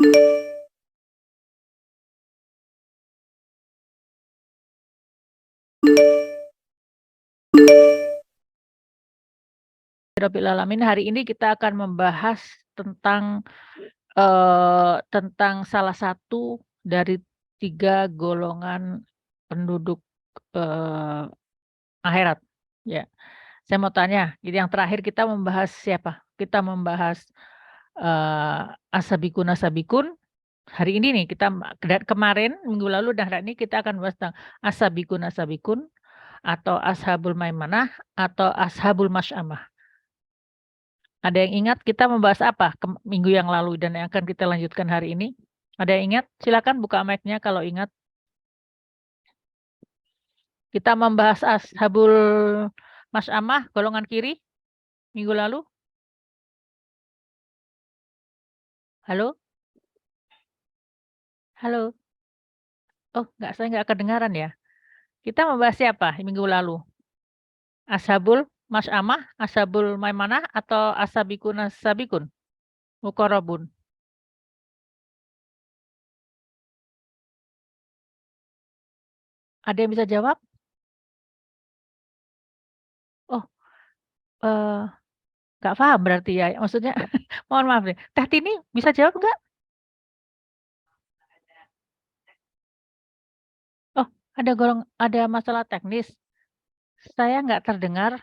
Rabbil alamin, hari ini kita akan membahas tentang, tentang salah satu dari 3 golongan penduduk, eee, akhirat, ya. Saya mau tanya, jadi yang terakhir kita membahas siapa? Kita membahas, as-sabiqun, hari ini nih kita kemarin, minggu lalu dan hari ini kita akan bahas tentang as-sabiqun, atau ashabul maimanah, atau ashabul masy'amah. Ada yang ingat kita membahas apa minggu yang lalu dan yang akan kita lanjutkan hari ini? Ada yang ingat? Silakan buka mic-nya kalau ingat. Kita membahas ashabul masy'amah golongan kiri minggu lalu. Halo? Halo? Oh, saya nggak kedengaran ya. Kita membahas siapa minggu lalu? Ashabul masy'amah, ashabul maimanah, atau as-sabiqun as-sabiqun? Muqarrabun. Ada yang bisa jawab? Oh, eee, nggak paham berarti ya, maksudnya mohon maaf nih. Teh Tini bisa jawab nggak? Oh, ada masalah teknis. Saya nggak terdengar,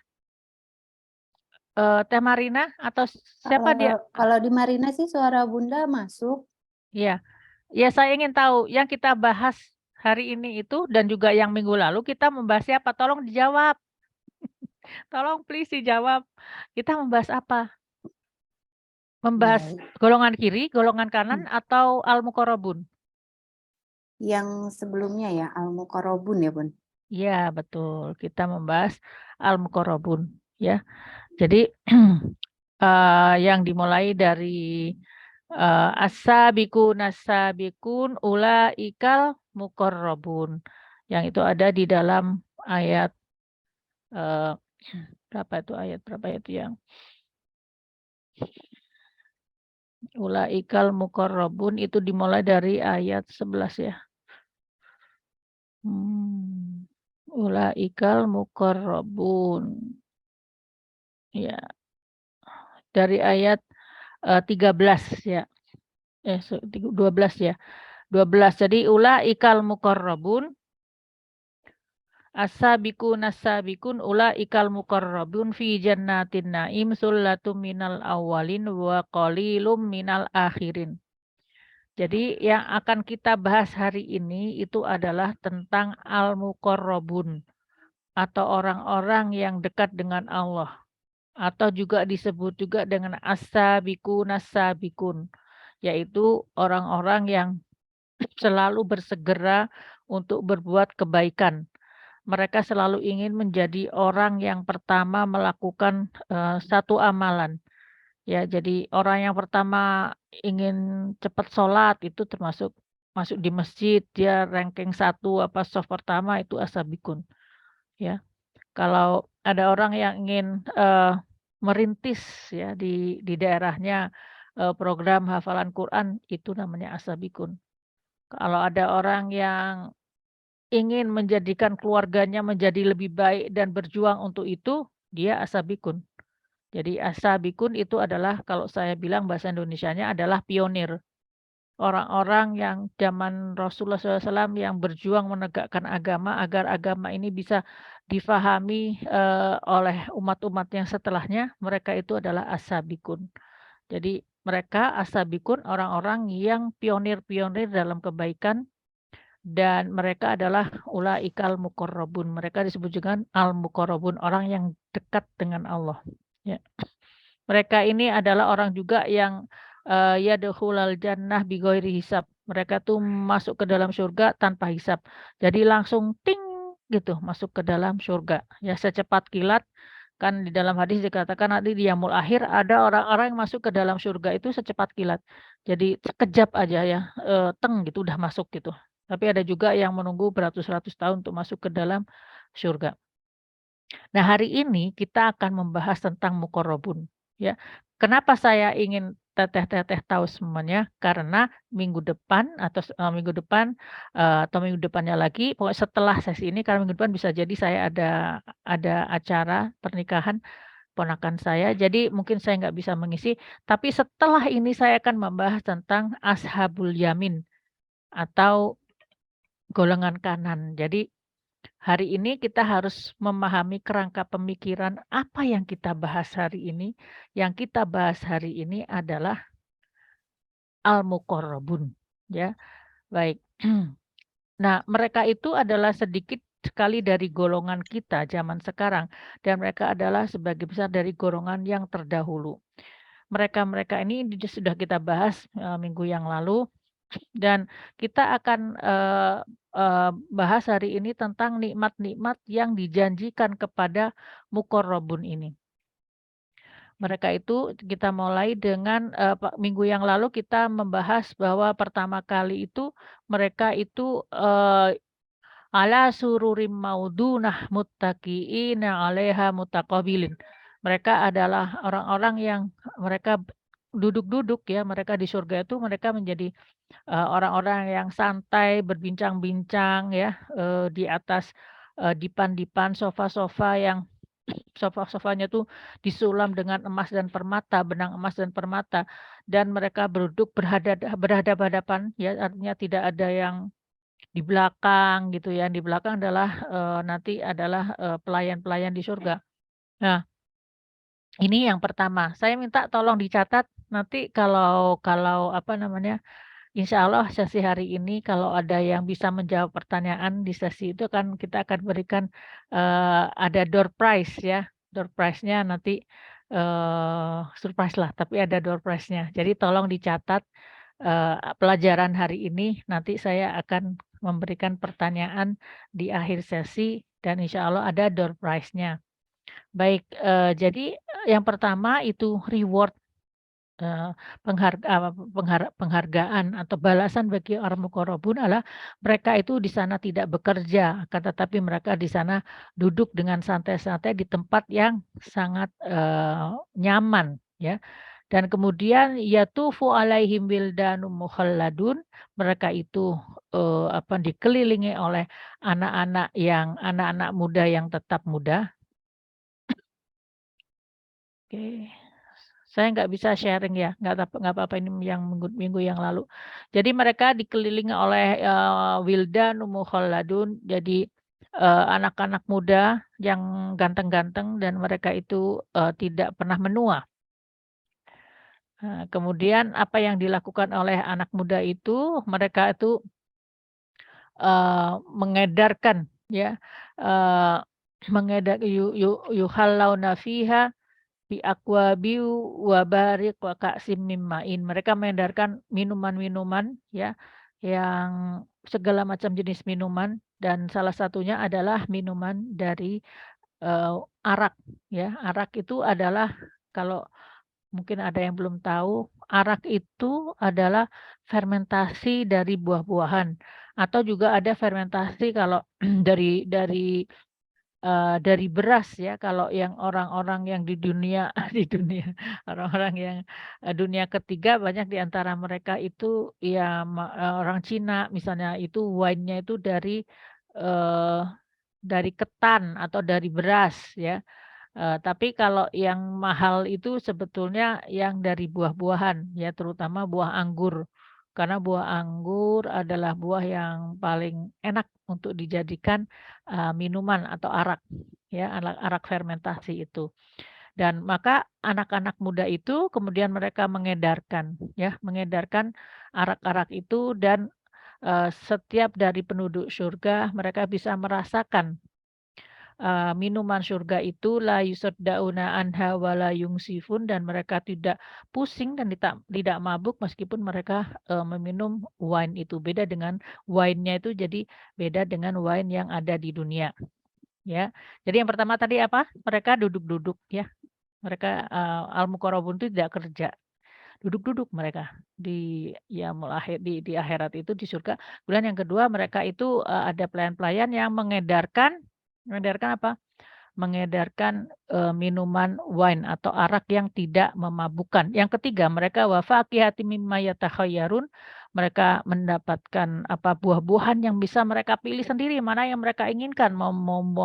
Teh Marina atau siapa dia? Kalau di Marina sih suara Bunda masuk. Iya. Ya, saya ingin tahu yang kita bahas hari ini itu dan juga yang minggu lalu kita membahas siapa? Tolong dijawab. Tolong please dijawab. Kita membahas apa? Membahas Baik. golongan kiri, golongan kanan, atau al-muqarrabun? Yang sebelumnya ya, al-muqarrabun ya, Bun? Iya, betul. Kita membahas al-muqarrabun, ya. Jadi, yang dimulai dari, as-sabiqun ulaikal muqarrabun, yang itu ada di dalam ayat, eee, berapa itu yang ulaikal muqarrabun itu dimulai dari ayat 11 ya. Ulaikal muqarrabun. Ya, dari ayat, 13 ya, 12 ya, 12. Jadi ulaikal muqarrabun, as-sabiqun ulaikal muqarrabun fi jannatin naim sullatum minal awwalin wa qalilum minal akhirin. Jadi yang akan kita bahas hari ini itu adalah tentang al-muqarrabun, atau orang-orang yang dekat dengan Allah, atau juga disebut juga dengan as-sabiqun, yaitu orang-orang yang selalu bersegera untuk berbuat kebaikan. Mereka selalu ingin menjadi orang yang pertama melakukan, satu amalan. Ya, jadi orang yang pertama ingin cepat sholat itu termasuk masuk di masjid, dia ranking 1 apa shaf pertama itu as-sabiqun, ya. Kalau ada orang yang ingin, merintis ya di daerahnya, program hafalan Quran itu namanya as-sabiqun. Kalau ada orang yang ingin menjadikan keluarganya menjadi lebih baik dan berjuang untuk itu, dia as-sabiqun. Jadi as-sabiqun itu adalah kalau saya bilang bahasa Indonesianya adalah pionir. Orang-orang yang zaman Rasulullah SAW yang berjuang menegakkan agama agar agama ini bisa difahami, oleh umat-umat yang setelahnya, mereka itu adalah as-sabiqun. Jadi mereka as-sabiqun orang-orang yang pionir-pionir dalam kebaikan dan mereka adalah ulaikal muqarrabun. Mereka disebut dengan al-muqarrabun, orang yang dekat dengan Allah, ya. Mereka ini adalah orang juga yang, yadkhulul jannah bighairi hisab. Mereka tuh masuk ke dalam surga tanpa hisab. Jadi langsung ting gitu masuk ke dalam surga. Ya secepat kilat, kan di dalam hadis dikatakan nanti di yaumul akhir ada orang-orang yang masuk ke dalam surga itu secepat kilat. Jadi sekejap aja ya, teng gitu udah masuk gitu. Tapi ada juga yang menunggu beratus-ratus tahun untuk masuk ke dalam surga. Nah, hari ini kita akan membahas tentang muqarrabun, ya. Kenapa saya ingin teteh-teteh tahu semuanya karena minggu depan, atau minggu depannya lagi, pokoknya setelah sesi ini karena minggu depan bisa jadi saya ada acara pernikahan ponakan saya, jadi mungkin saya nggak bisa mengisi, tapi setelah ini saya akan membahas tentang ashabul yamin atau golongan kanan. Jadi hari ini kita harus memahami kerangka pemikiran apa yang kita bahas hari ini. Yang kita bahas hari ini adalah al-muqarrabun, ya, baik. Nah, mereka itu adalah sedikit sekali dari golongan kita zaman sekarang dan mereka adalah sebagian besar dari golongan yang terdahulu. Mereka-mereka ini sudah kita bahas, minggu yang lalu dan kita akan, bahas hari ini tentang nikmat-nikmat yang dijanjikan kepada muqarrabun ini. Mereka itu kita mulai dengan, minggu yang lalu kita membahas bahwa pertama kali itu mereka itu, ala sururim maudunah muttaqiina 'alaiha mutaqabilin. Mereka adalah orang-orang yang mereka duduk-duduk ya, mereka di surga itu mereka menjadi, orang-orang yang santai, berbincang-bincang ya, di atas, dipan-dipan, sofa-sofa yang sofa-sofanya tuh disulam dengan emas dan permata, benang emas dan permata, dan mereka duduk berhadap-hadapan ya, artinya tidak ada yang di belakang gitu ya, di belakang adalah, nanti adalah, pelayan-pelayan di surga. Nah, ini yang pertama, saya minta tolong dicatat nanti kalau apa namanya, insya Allah sesi hari ini kalau ada yang bisa menjawab pertanyaan di sesi itu kan kita akan berikan, ada door prize ya, door prize-nya nanti, surprise lah, tapi ada door prize-nya. Jadi tolong dicatat, pelajaran hari ini, nanti saya akan memberikan pertanyaan di akhir sesi dan insya Allah ada door prize-nya. Baik, jadi, yang pertama itu reward. Eee, penghargaan atau balasan bagi orang muqarrabun adalah mereka itu di sana tidak bekerja, akan tetapi mereka di sana duduk dengan santai-santai di tempat yang sangat, nyaman ya. Dan kemudian yatufu 'alaihim wildanum mukhalladun, mereka itu, dikelilingi oleh anak-anak muda yang tetap muda. Oke. Saya nggak bisa sharing ya, nggak apa-apa ini yang minggu yang lalu. Jadi mereka dikelilingi oleh, wildanun mukhalladun, jadi, anak-anak muda yang ganteng-ganteng dan mereka itu, tidak pernah menua. Kemudian apa yang dilakukan oleh anak muda itu, mereka itu, mengedarkan ya, eee, yuhallawna fiha biakwabi wa barik wa ka'sim mim ma'in. Mereka mengedarkan minuman-minuman ya, yang segala macam jenis minuman dan salah satunya adalah minuman dari, arak ya. Arak itu adalah kalau mungkin ada yang belum tahu, arak itu adalah fermentasi dari buah-buahan atau juga ada fermentasi kalau dari beras ya, kalau yang orang-orang yang di dunia di dunia orang-orang yang, dunia ketiga banyak di antara mereka itu ya orang Cina misalnya itu wine-nya itu eee, dari ketan atau dari beras ya, tapi kalau yang mahal itu sebetulnya yang dari buah-buahan ya, terutama buah anggur. Karena buah anggur adalah buah yang paling enak untuk dijadikan, minuman atau arak, ya, arak fermentasi itu. Dan maka anak-anak muda itu kemudian mereka mengedarkan arak-arak itu dan, setiap dari penduduk surga mereka bisa merasakan minuman surga itu la yusaddauna anha wa la yungsifun dan mereka tidak pusing dan tidak mabuk meskipun mereka, meminum wine itu. Beda dengan wine-nya itu jadi beda dengan wine yang ada di dunia, ya. Jadi yang pertama tadi apa? Mereka duduk-duduk ya, mereka, al-muqarrabun itu tidak kerja, duduk-duduk mereka di yaumul akhir di akhirat itu di surga. Kemudian yang kedua mereka itu, ada pelayan-pelayan yang mengedarkan mengedarkan apa? mengedarkan minuman wine atau arak yang tidak memabukkan. Yang ketiga, mereka wa faqihatin mimma yatakhayyarun, mereka mendapatkan buah-buahan yang bisa mereka pilih sendiri mana yang mereka inginkan, mau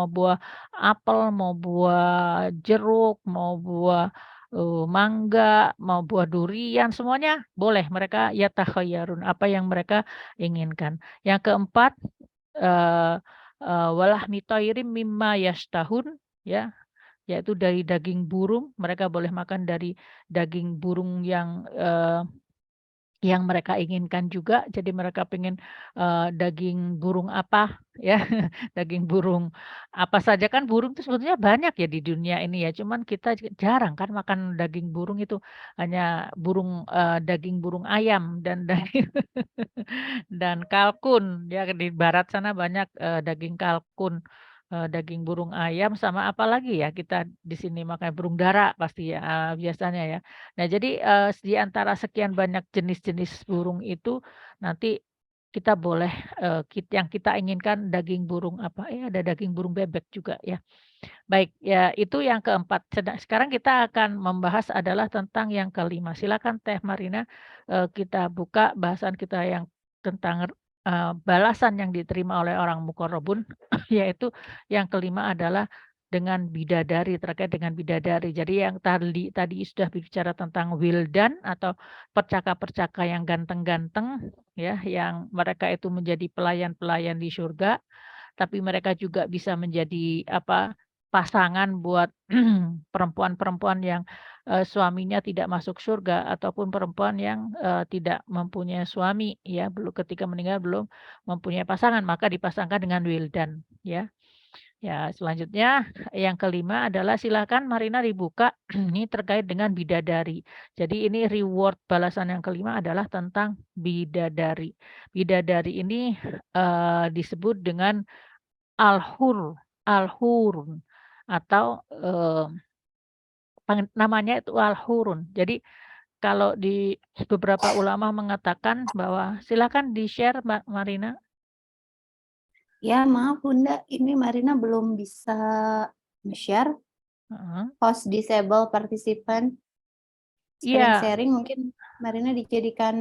buah apel, mau buah jeruk, mau buah mangga, mau buah durian, semuanya boleh mereka yatakhayyarun, apa yang mereka inginkan. Yang keempat, eee walahmi thairim mimma yashtahun, ya, yaitu dari daging burung, mereka boleh makan dari daging burung yang mereka inginkan juga. Jadi mereka pengen, daging burung apa, ya, daging burung apa saja, kan burung itu sebetulnya banyak ya di dunia ini ya, cuman kita jarang kan makan daging burung itu, hanya daging burung ayam dan daging dan kalkun, ya di barat sana banyak, daging kalkun, daging burung ayam sama apa lagi ya kita di sini makan burung dara pasti ya, biasanya ya. Nah jadi, di antara sekian banyak jenis-jenis burung itu nanti kita boleh, yang kita inginkan daging burung apa, ada daging burung bebek juga ya. Baik, ya itu yang keempat. Sekarang kita akan membahas adalah tentang yang kelima. Silakan Teh Marina, kita buka bahasan kita yang tentang, balasan yang diterima oleh orang muqarrabun, yaitu yang kelima adalah dengan bidadari, terkait dengan bidadari. Jadi yang tadi sudah berbicara tentang wildan atau percaka-percaka yang ganteng-ganteng, ya, yang mereka itu menjadi pelayan-pelayan di surga, tapi mereka juga bisa menjadi pasangan buat perempuan-perempuan yang, suaminya tidak masuk surga ataupun perempuan yang, tidak mempunyai suami ya, ketika meninggal belum mempunyai pasangan, maka dipasangkan dengan wildan ya. Ya, selanjutnya yang kelima adalah silakan Marina dibuka, ini terkait dengan bidadari. Jadi ini reward balasan yang kelima adalah tentang bidadari. Bidadari ini, disebut dengan al-hurun atau, namanya itu al-hurun. Jadi kalau di beberapa ulama mengatakan bahwa silakan di-share Mbak Marina. Ya maaf Bunda, ini Marina belum bisa nge-share, Heeh. host disable participant. Iya Sharing-sharing mungkin Marina dijadikan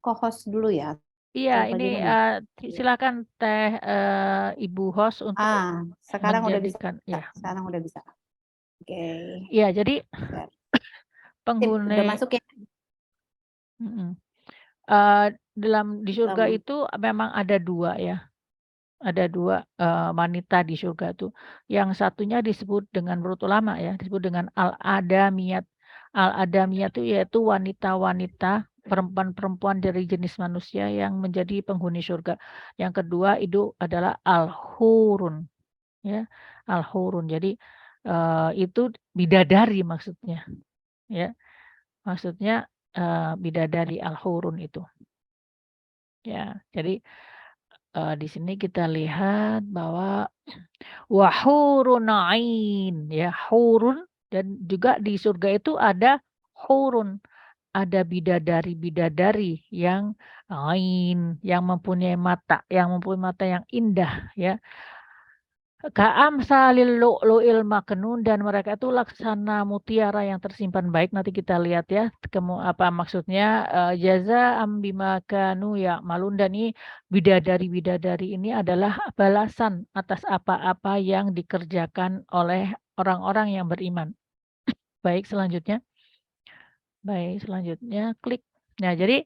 co-host dulu ya, iya atau ini, bagaimana? silakan Teh, Ibu host untuk Sekarang udah bisa, menjadikan ya. sekarang udah bisa. Oke, Iya jadi share. Sip, udah penghuni masuk ya? mhm, di surga itu memang ada 2 ya. Ada 2 wanita di surga tuh. Yang satunya disebut dengan menurut ulama ya, disebut dengan al-adamiyat. Al-adamiyat itu yaitu wanita-wanita, perempuan-perempuan dari jenis manusia yang menjadi penghuni surga. Yang kedua itu adalah al-hurun ya, al-hurun. Jadi, itu bidadari maksudnya ya. Maksudnya, bidadari al-hurun itu. Ya, jadi, di sini kita lihat bahwa wahurun ain, ya, hurun dan juga di surga itu ada hurun, ada bidadari-bidadari yang ain, yang mempunyai mata yang indah, ya. Ka'amsalil lu'lu'il maknun dan mereka itu laksana mutiara yang tersimpan baik. Nanti kita lihat ya, apa maksudnya, jazaa'an bima kanu ya'malun dan ini bidadari-bidadari ini adalah balasan atas apa-apa yang dikerjakan oleh orang-orang yang beriman. Baik, selanjutnya klik. Nah, jadi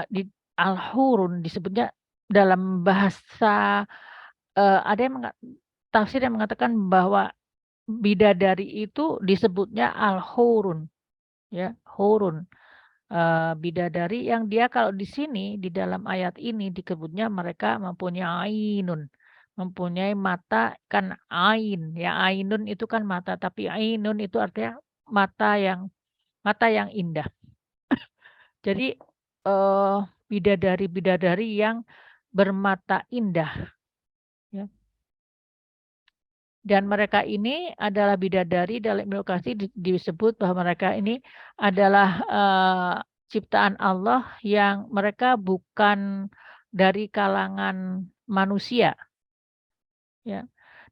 di al-hurun disebutnya dalam bahasa, ada yang tafsir yang mengatakan bahwa bidadari itu disebutnya al-hurun, ya, hurun. Bidadari yang dia kalau di sini, di dalam ayat ini disebutnya mereka mempunyai ainun, mempunyai mata, kan ain, ya ainun itu kan mata, tapi ainun itu artinya mata yang indah. Jadi, bidadari-bidadari yang bermata indah, ya. Dan mereka ini adalah bidadari dalam Ibnu Katsir disebut bahwa mereka ini adalah, ciptaan Allah yang mereka bukan dari kalangan manusia, ya.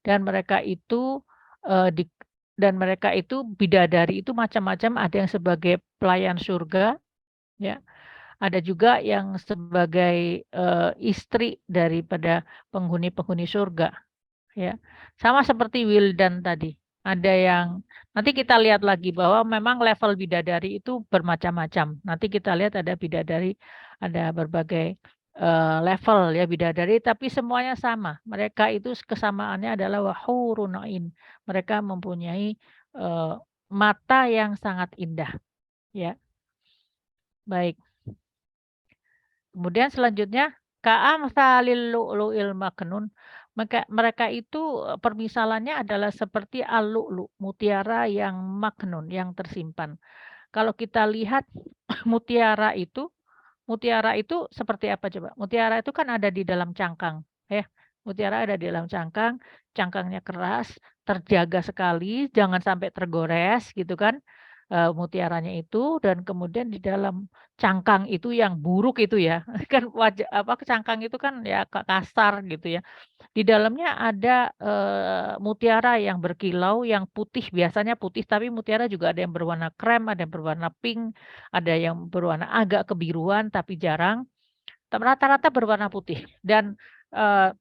dan mereka itu bidadari itu macam-macam, ada yang sebagai pelayan surga, ya. Ada juga yang sebagai istri daripada penghuni-penghuni surga, ya. Sama seperti wildan tadi. Ada yang nanti kita lihat lagi bahwa memang level bidadari itu bermacam-macam. Nanti kita lihat ada bidadari, ada berbagai level ya bidadari, tapi semuanya sama. Mereka itu kesamaannya adalah wahurun ain. Mereka mempunyai mata yang sangat indah, ya. Baik. Kemudian selanjutnya ka'amsalil lu'lu'il maknun. Mereka itu permisalannya adalah seperti al-lu'lu, mutiara yang maknun, yang tersimpan. Kalau kita lihat mutiara itu seperti apa coba? Mutiara itu kan ada di dalam cangkang, ya. Mutiara ada di dalam cangkang, cangkangnya keras, terjaga sekali, jangan sampai tergores gitu kan, mutiaranya itu, dan kemudian di dalam cangkang itu yang buruk itu ya, kan cangkang itu kan ya kasar gitu ya. Di dalamnya ada, mutiara yang berkilau, yang putih, biasanya putih, tapi mutiara juga ada yang berwarna krem, ada yang berwarna pink, ada yang berwarna agak kebiruan tapi jarang, rata-rata berwarna putih dan, eee,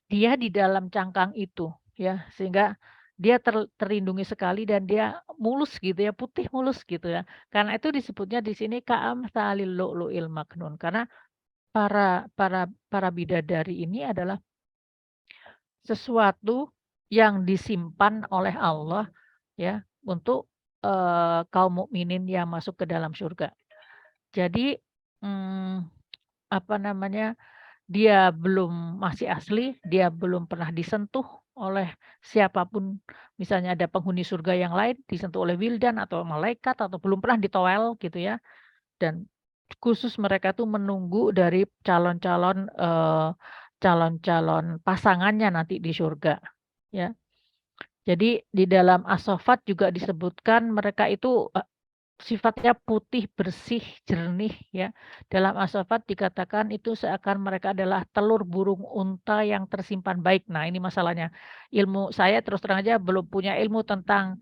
dia di dalam cangkang itu ya, sehingga dia terlindungi sekali dan dia mulus gitu ya, putih mulus gitu ya. Karena itu disebutnya di sini ka'amsalil lu'lu'il maknun, karena para bidadari ini adalah sesuatu yang disimpan oleh Allah ya untuk, kaum mukminin yang masuk ke dalam surga. Jadi, mmm, apa namanya, dia belum masih asli, dia belum pernah disentuh oleh siapapun, misalnya ada penghuni surga yang lain disentuh oleh wildan atau malaikat atau belum pernah ditowel gitu ya, dan khusus mereka tuh menunggu dari calon-calon pasangannya nanti di surga, ya. Jadi di dalam as-saffat juga disebutkan mereka itu, sifatnya putih, bersih, jernih ya. Dalam as-saffat dikatakan itu seakan mereka adalah telur burung unta yang tersimpan baik. Nah ini masalahnya, ilmu saya terus terang aja belum punya ilmu tentang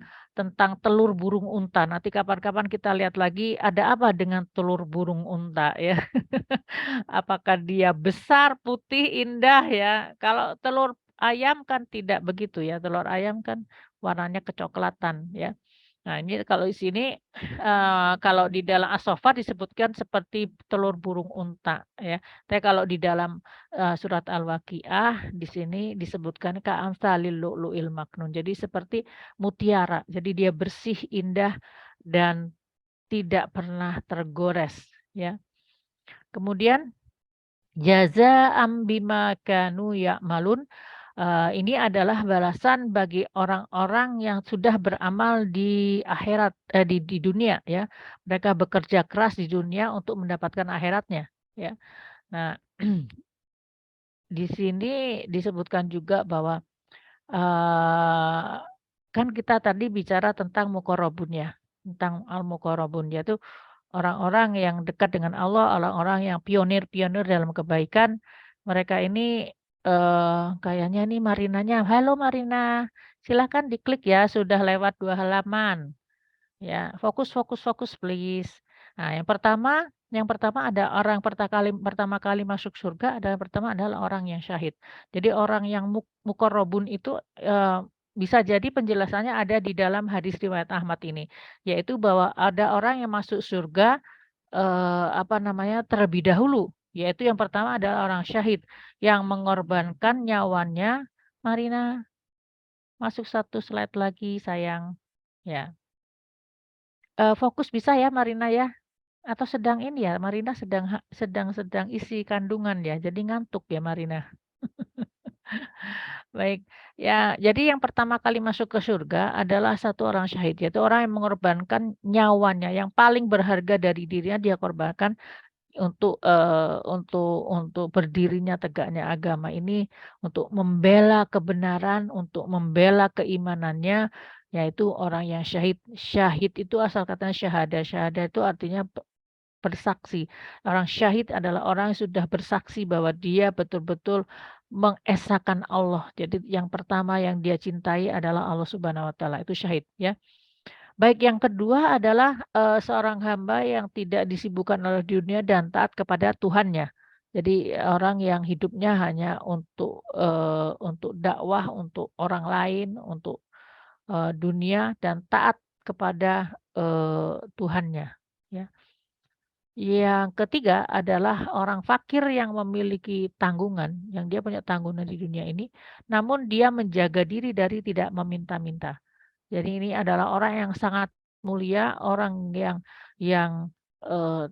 telur burung unta. Nanti kapan-kapan kita lihat lagi ada apa dengan telur burung unta ya. Apakah dia besar, putih, indah ya. Kalau telur ayam kan tidak begitu ya, telur ayam kan warnanya kecoklatan ya. Nah ini kalau di sini, kalau di dalam as-saffat disebutkan seperti telur burung unta ya. Tapi kalau di dalam, surat Al-Waqiah di sini disebutkan ka'amsalil lu'lu'il maknun. Jadi seperti mutiara, jadi dia bersih, indah, dan tidak pernah tergores ya. Kemudian jazaa'am bima kanu ya'malun, ini adalah balasan bagi orang-orang yang sudah beramal di akhirat, di dunia ya. Mereka bekerja keras di dunia untuk mendapatkan akhiratnya ya. Nah, di sini disebutkan juga bahwa, eee, kan kita tadi bicara tentang muqarrabun ya, tentang al-muqarrabun, yaitu orang-orang yang dekat dengan Allah, orang-orang yang pionir-pionir dalam kebaikan, mereka ini, kayaknya nih Marinanya, "Halo Marina, silakan diklik ya, sudah lewat 2 halaman." Ya, fokus fokus fokus please. Nah, yang pertama ada orang pertama kali masuk surga adalah pertama adalah orang yang syahid. Jadi orang yang muqarrabun itu, bisa jadi penjelasannya ada di dalam hadis riwayat Ahmad ini, yaitu bahwa ada orang yang masuk surga, apa namanya, terlebih dahulu, yaitu yang pertama adalah orang syahid yang mengorbankan nyawanya. Marina, masuk satu slide lagi sayang, ya. Fokus bisa ya Marina ya? Atau sedang ini ya, Marina sedang isi kandungan ya, jadi ngantuk ya Marina? Baik, ya jadi yang pertama kali masuk ke surga adalah satu orang syahid, yaitu orang yang mengorbankan nyawanya, yang paling berharga dari dirinya dia korbankan untuk berdirinya tegaknya agama ini, untuk membela kebenaran, untuk membela keimanannya, yaitu orang yang syahid. Syahid itu asal katanya syahada, syahada itu artinya bersaksi. Orang syahid adalah orang yang sudah bersaksi bahwa dia betul-betul mengesahkan Allah. Jadi yang pertama yang dia cintai adalah Allah Subhanahu wa taala, itu syahid ya. Baik yang kedua adalah, seorang hamba yang tidak disibukkan oleh dunia dan taat kepada Tuhannya. Jadi orang yang hidupnya hanya untuk dakwah, untuk orang lain, untuk, dunia dan taat kepada, Tuhannya, ya. Yang ketiga adalah orang fakir yang memiliki tanggungan, yang dia punya tanggungan di dunia ini, namun dia menjaga diri dari tidak meminta-minta. Jadi ini adalah orang yang sangat mulia, orang yang, eee,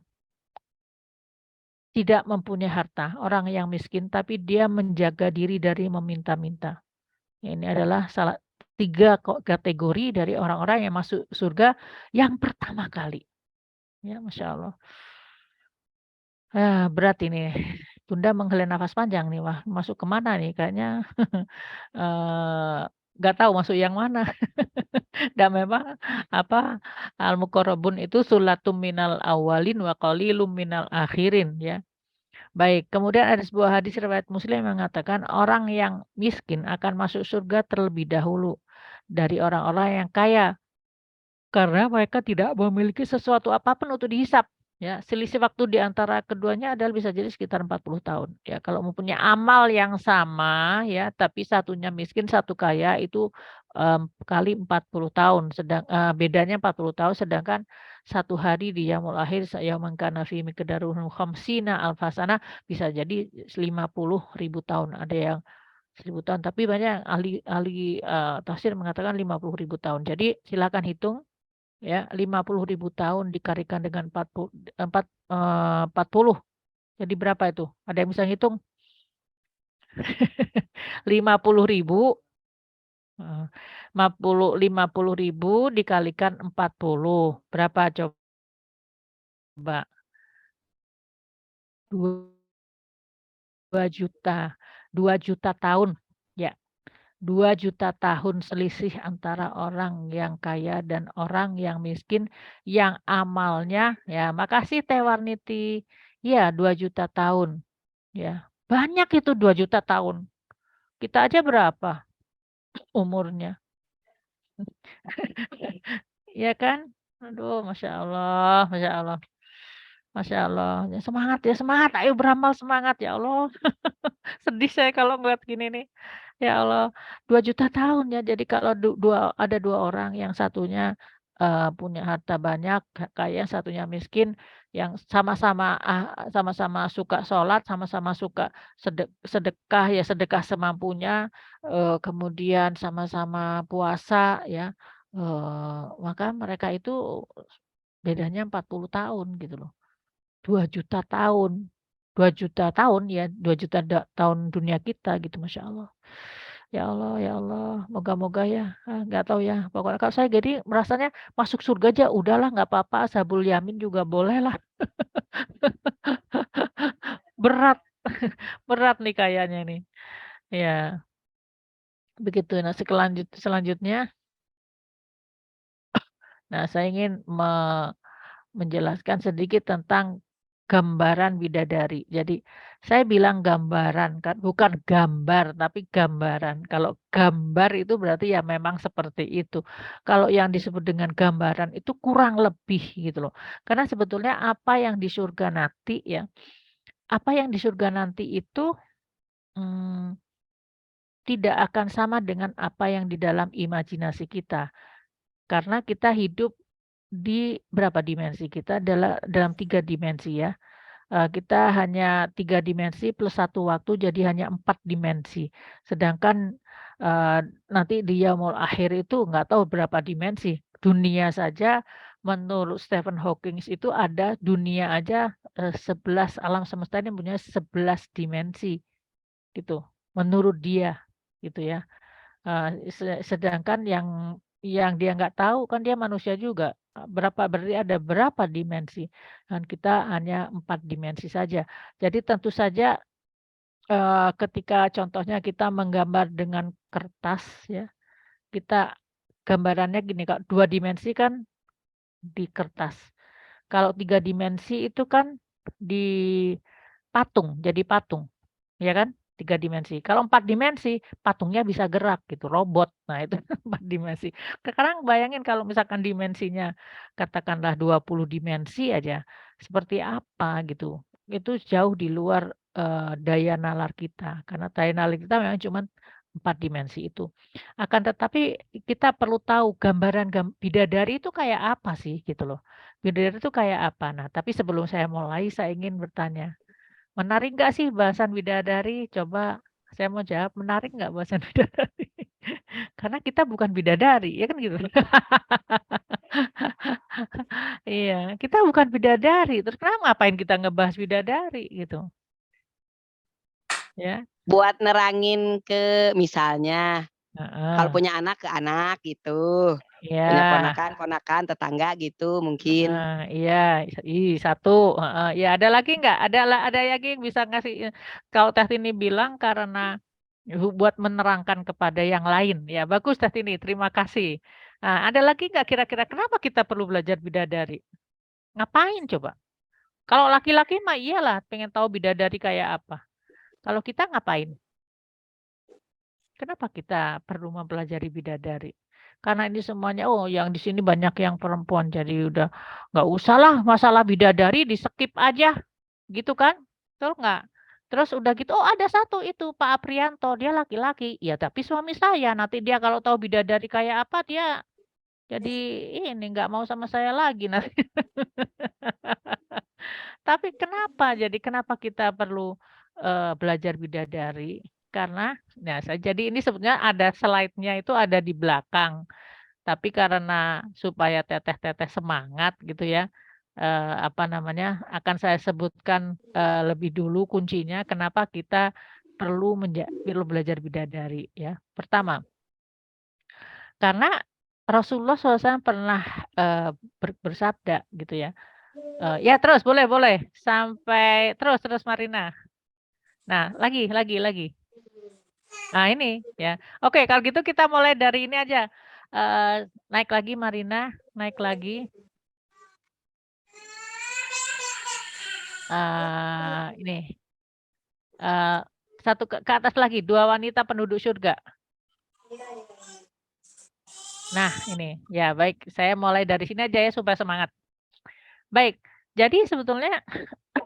tidak mempunyai harta, orang yang miskin, tapi dia menjaga diri dari meminta-minta. Ini adalah salah 3 kategori dari orang-orang yang masuk surga yang pertama kali. Ya, Masya Allah. Berat ini. Bunda menghela nafas panjang nih, wah masuk ke mana nih? Kayaknya, eee, nggak tahu masuk yang mana. Dan memang apa, al-muqarrabun itu sulatum minal awwalin wa qalilum minal akhirin ya. Baik, kemudian ada sebuah hadis riwayat Muslim yang mengatakan orang yang miskin akan masuk surga terlebih dahulu dari orang-orang yang kaya. Karena mereka tidak memiliki sesuatu apapun untuk dihisap, ya. Selisih waktu di antara keduanya adalah bisa jadi sekitar 40 tahun, ya. Kalau mempunyai amal yang sama, ya, tapi satunya miskin, satu kaya, itu, kali 40 tahun, bedanya 40 tahun, sedangkan satu hari di yaumul akhir yauman kana fi miqdaruhu khamsina alfa sanah, bisa jadi 50.000 tahun, ada yang 1.000 tahun, tapi banyak ahli ahli, tafsir mengatakan 50.000 tahun. Jadi silakan hitung ya, 50.000 tahun dikalikan dengan 40, jadi berapa itu? Ada yang bisa ngitung? 50.000, heeh, 50.000 dikalikan 40, berapa coba? 2.000.000, 2.000.000 tahun, ya. 2.000.000 tahun selisih antara orang yang kaya dan orang yang miskin, yang amalnya ya makasih Teh Warniti, ya 2.000.000 tahun, ya. Banyak itu 2.000.000 tahun. Kita aja berapa umurnya, ya kan? Aduh, Masya Allah, Masya Allah, Masya Allah. Ya semangat, ayo beramal semangat, ya Allah. Sedih saya kalau ngeliat gini nih. Ya Allah, 2.000.000 tahun ya. Jadi kalau ada 2 orang, yang satunya, punya harta banyak, kaya, satunya miskin, yang sama-sama suka sholat, sama-sama suka sedekah, ya sedekah semampunya, kemudian sama-sama puasa ya, maka mereka itu bedanya 40 tahun gitu loh. 2.000.000 tahun. 2.000.000 tahun ya, 2.000.000 tahun dunia kita gitu, Masya Allah. Ya Allah, ya Allah, moga-moga ya, nggak tahu ya, pokoknya kalau saya jadi merasanya masuk surga aja udahlah nggak apa-apa, ashabul yamin juga boleh lah. Berat, berat nih kayaknya nih. Ya, begitu. Nah, selanjutnya, nah saya ingin menjelaskan sedikit tentang gambaran bidadari. Jadi, saya bilang gambaran kan, bukan gambar, tapi gambaran. Kalau gambar itu berarti ya memang seperti itu. Kalau yang disebut dengan gambaran itu kurang lebih gitu loh. Karena sebetulnya apa yang di surga nanti ya, apa yang di surga nanti itu, mmm, tidak akan sama dengan apa yang di dalam imajinasi kita. Karena kita hidup di berapa dimensi? Kita dalam 3 dimensi ya. Kita hanya 3 dimensi plus satu waktu, jadi hanya 4 dimensi. Sedangkan, eee, nanti di yaumul akhir itu nggak tahu berapa dimensi. Dunia saja menurut Stephen Hawking itu ada dunia aja, 11 alam semesta ini punya 11 dimensi gitu, menurut dia gitu ya. Sedangkan yang dia nggak tahu kan dia manusia juga, berarti ada berapa dimensi, dan kita hanya 4 dimensi saja. Jadi tentu saja, ketika contohnya kita menggambar dengan kertas ya, kita gambarannya gini Kak, 2 dimensi kan di kertas. Kalau 3 dimensi itu kan di patung, jadi patung, ya kan? 3 dimensi. Kalau 4 dimensi, patungnya bisa gerak gitu, robot. Nah itu 4 dimensi. Sekarang bayangin kalau misalkan dimensinya katakanlah 20 dimensi aja, seperti apa gitu. Itu jauh di luar, daya nalar kita, karena daya nalar kita memang cuman 4 dimensi itu. Akan tetapi kita perlu tahu gambaran bidadari itu kayak apa sih gitu loh. Bidadari itu kayak apa? Nah, tapi sebelum saya mulai, saya ingin bertanya, menarik nggak sih bahasan bidadari? Coba saya mau jawab, menarik nggak bahasan bidadari? Karena kita bukan bidadari, ya kan gitu. Iya, kita bukan bidadari, terus kenapa ngapain kita ngebahas bidadari gitu, ya. Buat nerangin ke misalnya, kalau Heeh, punya anak ke anak gitu, punya iya. ponakan, tetangga gitu mungkin. Iya, satu, heeh. Ya ada lagi nggak? Ada lagi yang bisa ngasih, kalau Teh Tini bilang karena buat menerangkan kepada yang lain. Ya bagus Teh Tini, terima kasih. Nah, ada lagi nggak kira-kira kenapa kita perlu belajar bidadari? Ngapain coba? Kalau laki-laki mah iyalah pengen tahu bidadari kayak apa. Kalau kita ngapain? Kenapa kita perlu mempelajari bidadari? Karena ini semuanya, oh yang di sini banyak yang perempuan, jadi udah nggak usahlah masalah bidadari di-skip aja, gitu kan? Betul nggak? Terus udah gitu, oh ada satu itu Pak Aprianto, dia laki-laki. Ya tapi suami saya, nanti dia kalau tahu bidadari kayak apa, dia jadi ini nggak mau sama saya lagi nanti. Tapi kenapa? Jadi kenapa kita perlu, belajar bidadari? Karena nah jadi ini sebenarnya ada slide-nya itu ada di belakang, tapi karena supaya teteh-teteh semangat gitu ya, apa namanya, akan saya sebutkan, lebih dulu kuncinya kenapa kita perlu belajar bidadari ya. Pertama, karena Rasulullah SAW pernah, bersabda gitu ya, ya terus boleh boleh, sampai terus Marina. Nah, lagi. Nah, ini ya. Oke, kalau gitu kita mulai dari ini aja. Naik lagi Marina, naik lagi. Ini eh, satu ke atas lagi, 2 wanita penduduk surga. Nah, ini ya baik. Saya mulai dari sini aja ya supaya semangat. Baik. Jadi sebetulnya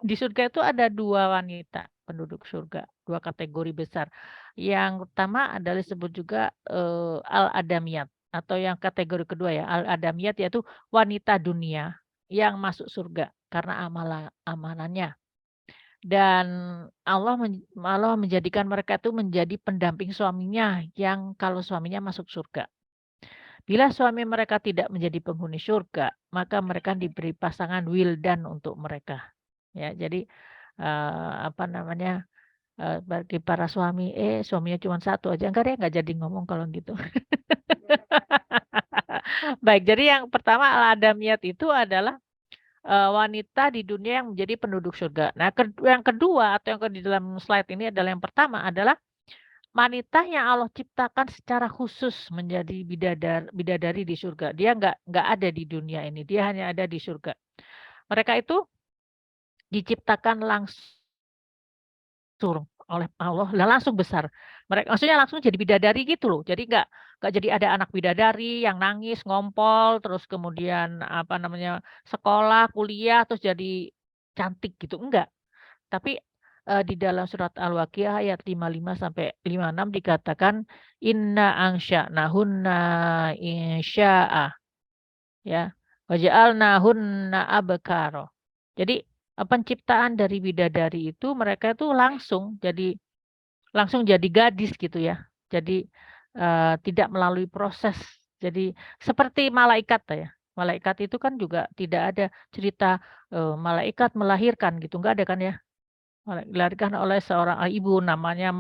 di surga itu ada 2 wanita penduduk surga, 2 kategori besar. Yang pertama adalah disebut juga, al-adamiyat atau yang kategori kedua ya, al-adamiyat yaitu wanita dunia yang masuk surga karena amalannya. Dan Allah menjadikan mereka itu menjadi pendamping suaminya yang kalau suaminya masuk surga. Bila suami mereka tidak menjadi penghuni surga, maka mereka diberi pasangan wildan untuk mereka. Ya, jadi apa namanya, bagi para suami, suaminya cuma satu aja, enggak deh, enggak jadi ngomong kalau gitu. Baik, jadi yang pertama al-adamiyat itu adalah, wanita di dunia yang menjadi penduduk surga. Nah, yang kedua atau yang di dalam slide ini adalah yang pertama adalah wanita yang Allah ciptakan secara khusus menjadi bidadari di surga. Dia nggak ada di dunia ini, dia hanya ada di surga. Mereka itu diciptakan langsung oleh Allah, lah langsung besar. Maksudnya langsung jadi bidadari gitu loh. Jadi nggak jadi ada anak bidadari yang nangis, ngompol, terus kemudian apa namanya sekolah, kuliah, terus jadi cantik gitu, enggak. Tapi di dalam surat Al-Waqiah ayat 55 sampai 56 dikatakan inna angsya'nahunna insya'a ya waja'alnahunna abkara. Jadi penciptaan dari bidadari itu mereka itu langsung jadi gadis gitu ya. Jadi tidak melalui proses. Jadi seperti malaikat ya. Malaikat itu kan juga tidak ada cerita malaikat melahirkan gitu, enggak ada kan ya? Dilahirkan oleh seorang ibu namanya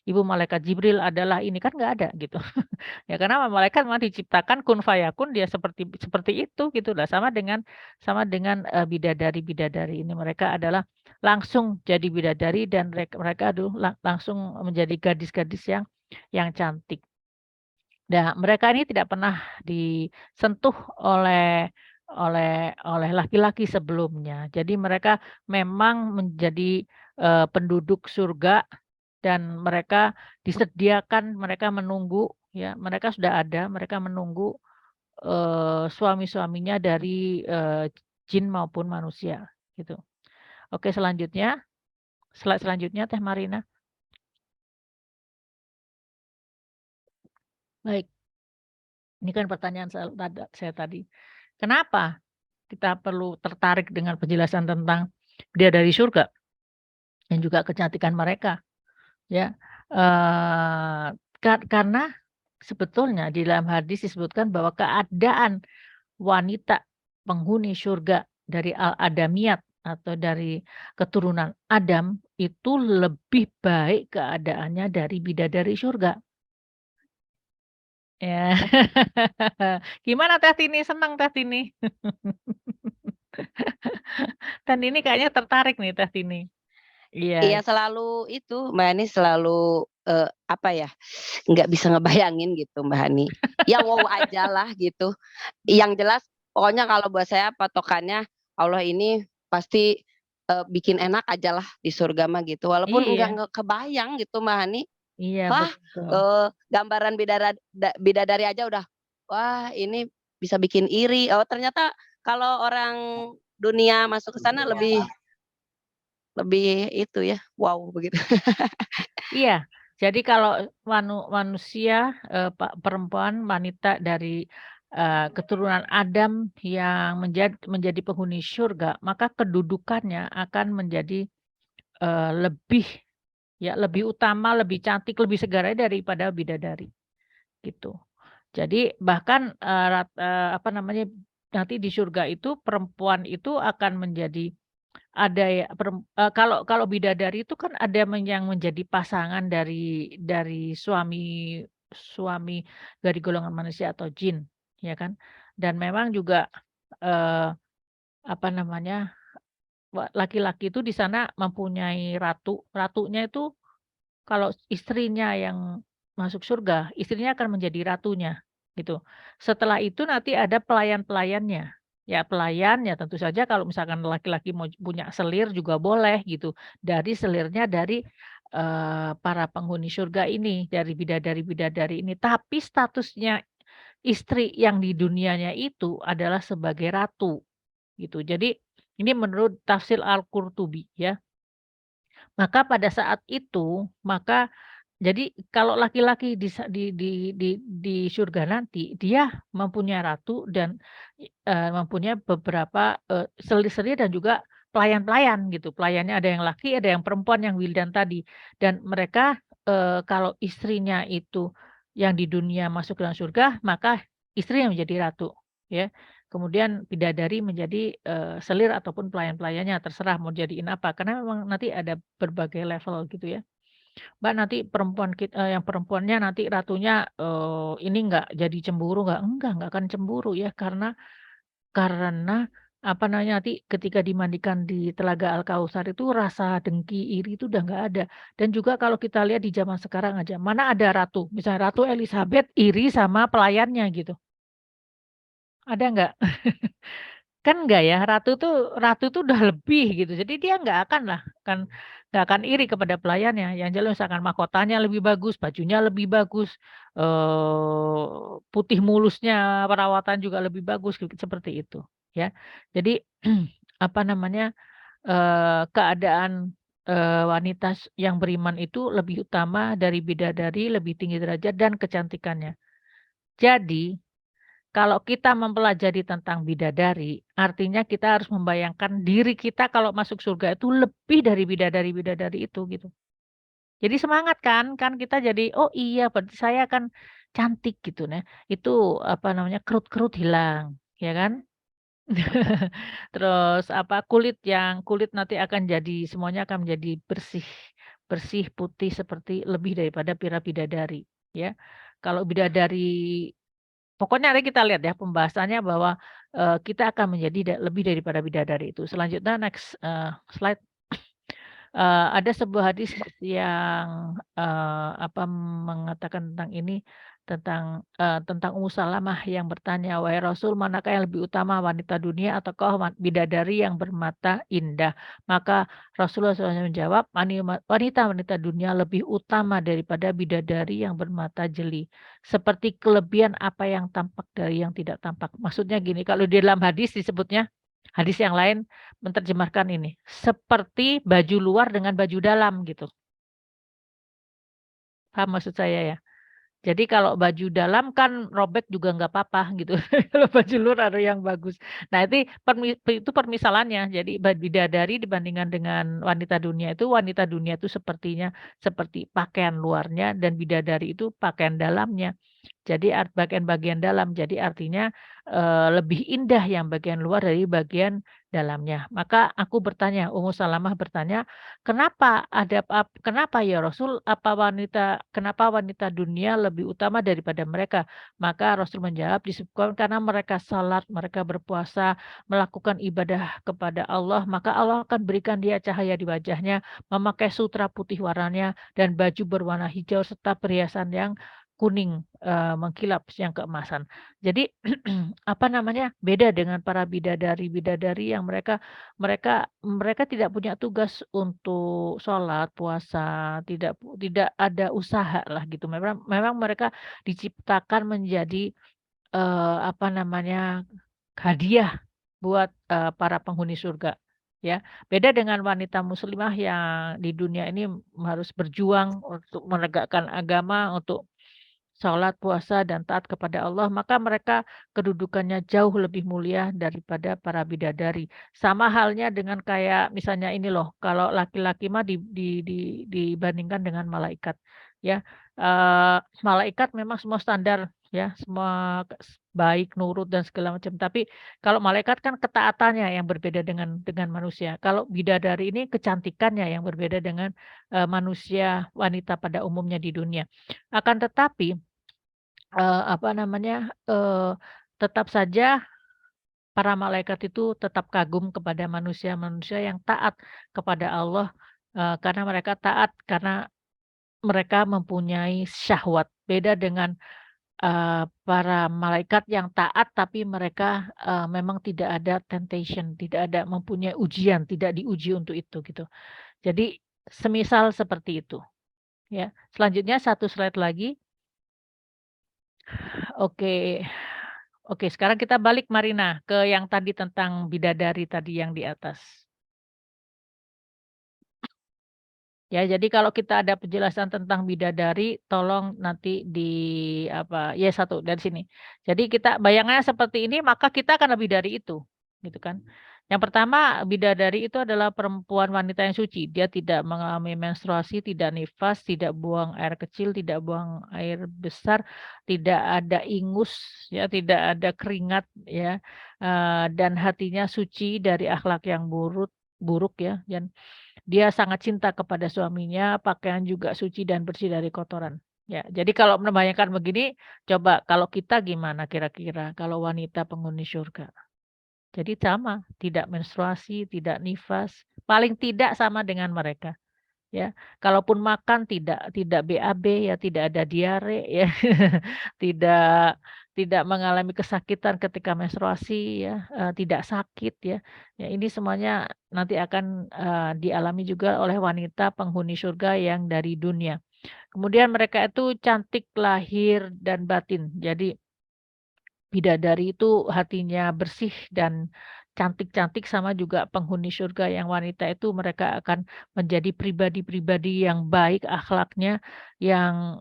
ibu malaikat Jibril adalah ini, kan nggak ada gitu. Ya karena malaikat memang diciptakan kun fayakun, dia seperti itu gitu lah. Sama dengan, bidadari-bidadari ini, mereka adalah langsung jadi bidadari dan mereka langsung menjadi gadis-gadis yang cantik. Nah, mereka ini tidak pernah disentuh oleh laki-laki sebelumnya. Jadi mereka memang menjadi, penduduk surga dan mereka disediakan, mereka menunggu ya, mereka sudah ada, mereka menunggu suami-suaminya dari jin maupun manusia gitu. Oke, selanjutnya, slide selanjutnya Teh Marina. Baik, ini kan pertanyaan saya tadi. Kenapa kita perlu tertarik dengan penjelasan tentang bidadari surga dan juga kecantikan mereka ya? Karena sebetulnya di dalam hadis disebutkan bahwa keadaan wanita penghuni surga dari al-adamiyat atau dari keturunan Adam itu lebih baik keadaannya dari bidadari surga. Ya. Gimana Teh Tini? Senang Teh Tini? Teh Tini kayaknya tertarik nih Teh Tini. Iya Iya. selalu itu, Mbak Hani selalu, apa ya, nggak bisa ngebayangin gitu Mbak Hani. Ya wow aja lah gitu. Yang jelas pokoknya kalau buat saya patokannya Allah ini pasti, bikin enak aja lah di surga mah gitu. Walaupun Iya, nggak kebayang gitu Mbak Hani. iya Wah, betul. gambaran bidadari aja udah, wah ini bisa bikin iri. Oh ternyata kalau orang dunia masuk ke sana lebih lebih itu ya, wow begitu. Iya, jadi kalau manusia, perempuan, wanita dari, keturunan Adam yang menjadi penghuni surga, maka kedudukannya akan menjadi, lebih lebih utama, lebih cantik, lebih segar daripada bidadari, gitu. Jadi bahkan, apa namanya, nanti di surga itu perempuan itu akan menjadi ada ya, kalau kalau bidadari itu kan ada yang menjadi pasangan dari suami suami dari golongan manusia atau jin, ya kan. Dan memang juga, eee, apa namanya, laki-laki itu di sana mempunyai ratu, ratunya itu kalau istrinya yang masuk surga, istrinya akan menjadi ratunya, gitu. Setelah itu nanti ada pelayan-pelayannya. Ya pelayan, ya tentu saja kalau misalkan laki-laki mau punya selir juga boleh gitu. Dari selirnya dari, para penghuni surga ini, dari bidadari-bidadari ini. Tapi statusnya istri yang di dunianya itu adalah sebagai ratu, gitu. Jadi ini menurut tafsir Al-Qurtubi ya. Maka pada saat itu, maka jadi kalau laki-laki di surga nanti, dia mempunyai ratu dan, mempunyai beberapa, seli-seli dan juga pelayan-pelayan gitu. Pelayannya ada yang laki, ada yang perempuan, yang wildan tadi. Dan mereka, kalau istrinya itu yang di dunia masuk ke dalam surga, maka istri yang menjadi ratu, ya. Kemudian bidadari menjadi, selir ataupun pelayan-pelayannya, terserah mau jadiin apa, karena memang nanti ada berbagai level gitu ya. Mbak, nanti yang perempuannya nanti ratunya, ini enggak jadi cemburu nggak akan cemburu ya karena apa namanya, nanti ketika dimandikan di Telaga Al-Kautsar itu rasa dengki, iri itu udah nggak ada. Dan juga kalau kita lihat di zaman sekarang aja, mana ada ratu, misalnya Ratu Elizabeth iri sama pelayannya gitu, ada nggak? Kan enggak ya, ratu tuh udah lebih gitu, jadi dia nggak akan iri kepada pelayannya, yang jelas misalkan mahkotanya lebih bagus, bajunya lebih bagus, putih mulusnya, perawatan juga lebih bagus, seperti itu, ya. Jadi, apa namanya, keadaan, wanita yang beriman itu lebih utama dari bidadari, lebih tinggi derajat dan kecantikannya. Jadi kalau kita mempelajari tentang bidadari, artinya kita harus membayangkan diri kita kalau masuk surga itu lebih dari bidadari-bidadari itu, gitu. Jadi semangat kan, kan kita jadi, "Oh iya berarti saya akan cantik," gitu nah. Itu apa namanya, kerut-kerut hilang, ya kan? Terus apa, kulit nanti akan jadi semuanya akan menjadi bersih bersih, putih seperti lebih daripada para bidadari, ya. Kalau bidadari pokoknya nanti kita lihat ya pembahasannya bahwa, kita akan menjadi lebih daripada bidadari itu. Selanjutnya next, slide, ada sebuah hadis yang, apa, mengatakan tentang ini, tentang Ummu Salamah yang bertanya, "Wahai Rasul, manakah yang lebih utama, wanita dunia ataukah bidadari yang bermata indah?" Maka Rasulullah SAW menjawab, "Wanita-wanita dunia lebih utama daripada bidadari yang bermata jeli. Seperti kelebihan apa yang tampak dari yang tidak tampak." Maksudnya gini, kalau di dalam hadis disebutnya, hadis yang lain menerjemahkan ini, seperti baju luar dengan baju dalam gitu. Paham maksud saya ya? Jadi kalau baju dalam kan robek juga nggak apa-apa gitu. Kalau baju luar ada yang bagus. Nah itu permisalannya. Jadi bidadari dibandingkan dengan wanita dunia itu sepertinya seperti pakaian luarnya dan bidadari itu pakaian dalamnya. Jadi bagian-bagian dalam. Jadi artinya, lebih indah yang bagian luar dari bagian dalamnya. Maka aku bertanya, Ummu Salamah bertanya, "Kenapa ya Rasul, kenapa wanita dunia lebih utama daripada mereka?" Maka Rasul menjawab, "Disebutkan karena mereka salat, mereka berpuasa, melakukan ibadah kepada Allah, maka Allah akan berikan dia cahaya di wajahnya, memakai sutra putih warnanya, dan baju berwarna hijau serta perhiasan yang kuning, mengkilap yang keemasan." Jadi, apa namanya, beda dengan para bidadari-bidadari yang mereka mereka mereka tidak punya tugas untuk sholat, puasa, tidak ada usaha lah gitu. Memang memang mereka diciptakan menjadi, apa namanya, hadiah buat, para penghuni surga, ya. Beda dengan wanita muslimah yang di dunia ini harus berjuang untuk menegakkan agama, untuk sholat, puasa, dan taat kepada Allah, maka mereka kedudukannya jauh lebih mulia daripada para bidadari. Sama halnya dengan kayak misalnya ini loh, kalau laki-laki mah dibandingkan dengan malaikat, ya. Malaikat memang semua standar ya, semua baik, nurut, dan segala macam. Tapi kalau malaikat kan ketaatannya yang berbeda dengan manusia. Kalau bidadari ini kecantikannya yang berbeda dengan, manusia, wanita pada umumnya di dunia. Akan tetapi apa namanya, tetap saja para malaikat itu tetap kagum kepada manusia-manusia yang taat kepada Allah, karena mereka taat karena mereka mempunyai syahwat. Beda dengan, para malaikat yang taat tapi mereka, memang tidak ada temptation, tidak ada mempunyai ujian, tidak diuji untuk itu gitu. Jadi semisal seperti itu, ya. Selanjutnya satu slide lagi. Oke. Oke, sekarang kita balik Marina, ke yang tadi tentang bidadari tadi yang di atas. Ya, jadi kalau kita ada penjelasan tentang bidadari, tolong nanti ya satu dari sini. Jadi kita bayangannya seperti ini, maka kita akan lebih dari itu, gitu kan. Yang pertama, bidadari itu adalah perempuan wanita yang suci. Dia tidak mengalami menstruasi, tidak nifas, tidak buang air kecil, tidak buang air besar, tidak ada ingus, ya, tidak ada keringat, ya, dan hatinya suci dari akhlak yang buruk ya, dan dia sangat cinta kepada suaminya, pakaian juga suci dan bersih dari kotoran. Ya, jadi kalau membayangkan begini, coba kalau kita gimana kira-kira kalau wanita penghuni surga? Jadi sama, tidak menstruasi, tidak nifas, paling tidak sama dengan mereka. Ya, kalaupun makan tidak BAB ya, tidak ada diare ya, tidak tidak mengalami kesakitan ketika menstruasi ya, tidak sakit ya. Ya ini semuanya nanti akan, dialami juga oleh wanita penghuni surga yang dari dunia. Kemudian mereka itu cantik lahir dan batin. Jadi bidadari itu hatinya bersih dan cantik-cantik, sama juga penghuni surga yang wanita itu mereka akan menjadi pribadi-pribadi yang baik akhlaknya, yang,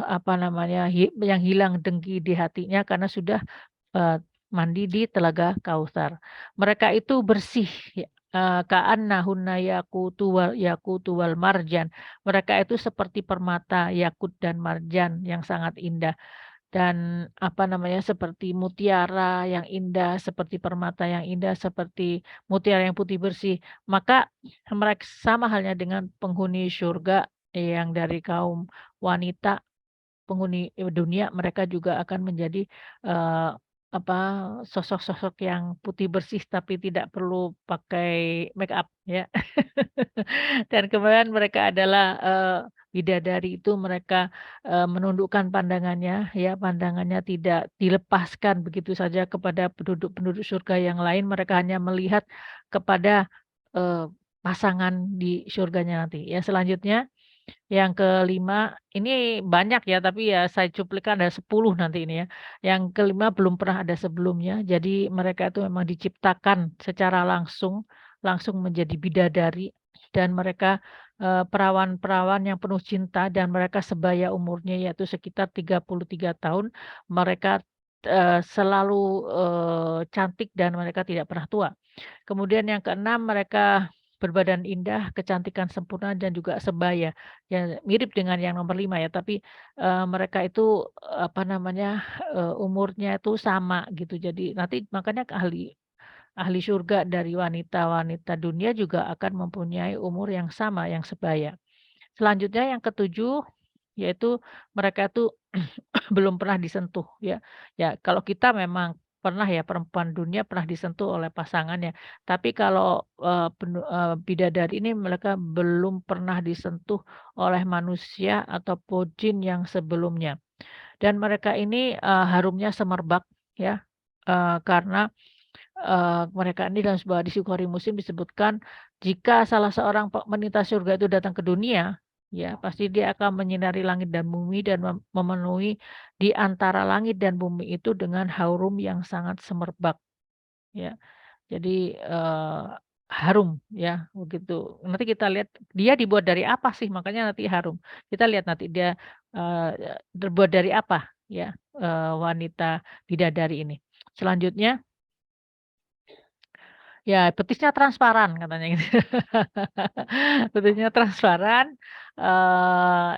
apa namanya, yang hilang dengki di hatinya karena sudah, mandi di telaga Kautsar. Mereka itu bersih ya, ka'annahunna yaqutu wal marjan. Mereka itu seperti permata, yakut dan marjan yang sangat indah. Dan apa namanya, seperti mutiara yang indah, seperti permata yang indah, seperti mutiara yang putih bersih. Maka mereka sama halnya dengan penghuni surga yang dari kaum wanita, penghuni dunia, mereka juga akan menjadi, apa, sosok-sosok yang putih bersih tapi tidak perlu pakai make up ya. Dan kemudian mereka adalah, bidadari itu mereka menundukkan pandangannya, ya, pandangannya tidak dilepaskan begitu saja kepada penduduk-penduduk surga yang lain. Mereka hanya melihat kepada pasangan di surganya nanti. Ya, selanjutnya yang kelima, ini banyak ya, tapi ya saya cuplikan ada 10 nanti ini ya. Yang kelima belum pernah ada sebelumnya. Jadi mereka itu memang diciptakan secara langsung menjadi bidadari dan mereka perawan-perawan yang penuh cinta dan mereka sebaya umurnya yaitu sekitar 33 tahun. Mereka selalu cantik dan mereka tidak pernah tua. Kemudian yang keenam mereka berbadan indah, kecantikan sempurna dan juga sebaya. Ya mirip dengan yang nomor 5 ya, tapi mereka itu apa namanya, umurnya itu sama gitu. Jadi nanti makanya ahli ahli surga dari wanita-wanita dunia juga akan mempunyai umur yang sama, yang sebaya. Selanjutnya yang ketujuh, yaitu mereka itu belum pernah disentuh ya. Ya kalau kita memang pernah ya, perempuan dunia pernah disentuh oleh pasangannya. Tapi kalau, bidadari ini mereka belum pernah disentuh oleh manusia ataupun jin yang sebelumnya. Dan mereka ini, harumnya semerbak ya, karena mereka ini dalam sebuah hadis Bukhari Muslim disebutkan, jika salah seorang wanita surga itu datang ke dunia, ya pasti dia akan menyinari langit dan bumi dan memenuhi di antara langit dan bumi itu dengan harum yang sangat semerbak, ya. Jadi, harum ya, begitu. Nanti kita lihat dia dibuat dari apa sih, makanya nanti harum. Kita lihat nanti dia, terbuat dari apa ya, wanita bidadari ini. Selanjutnya ya, betisnya transparan katanya gitu. Betisnya transparan,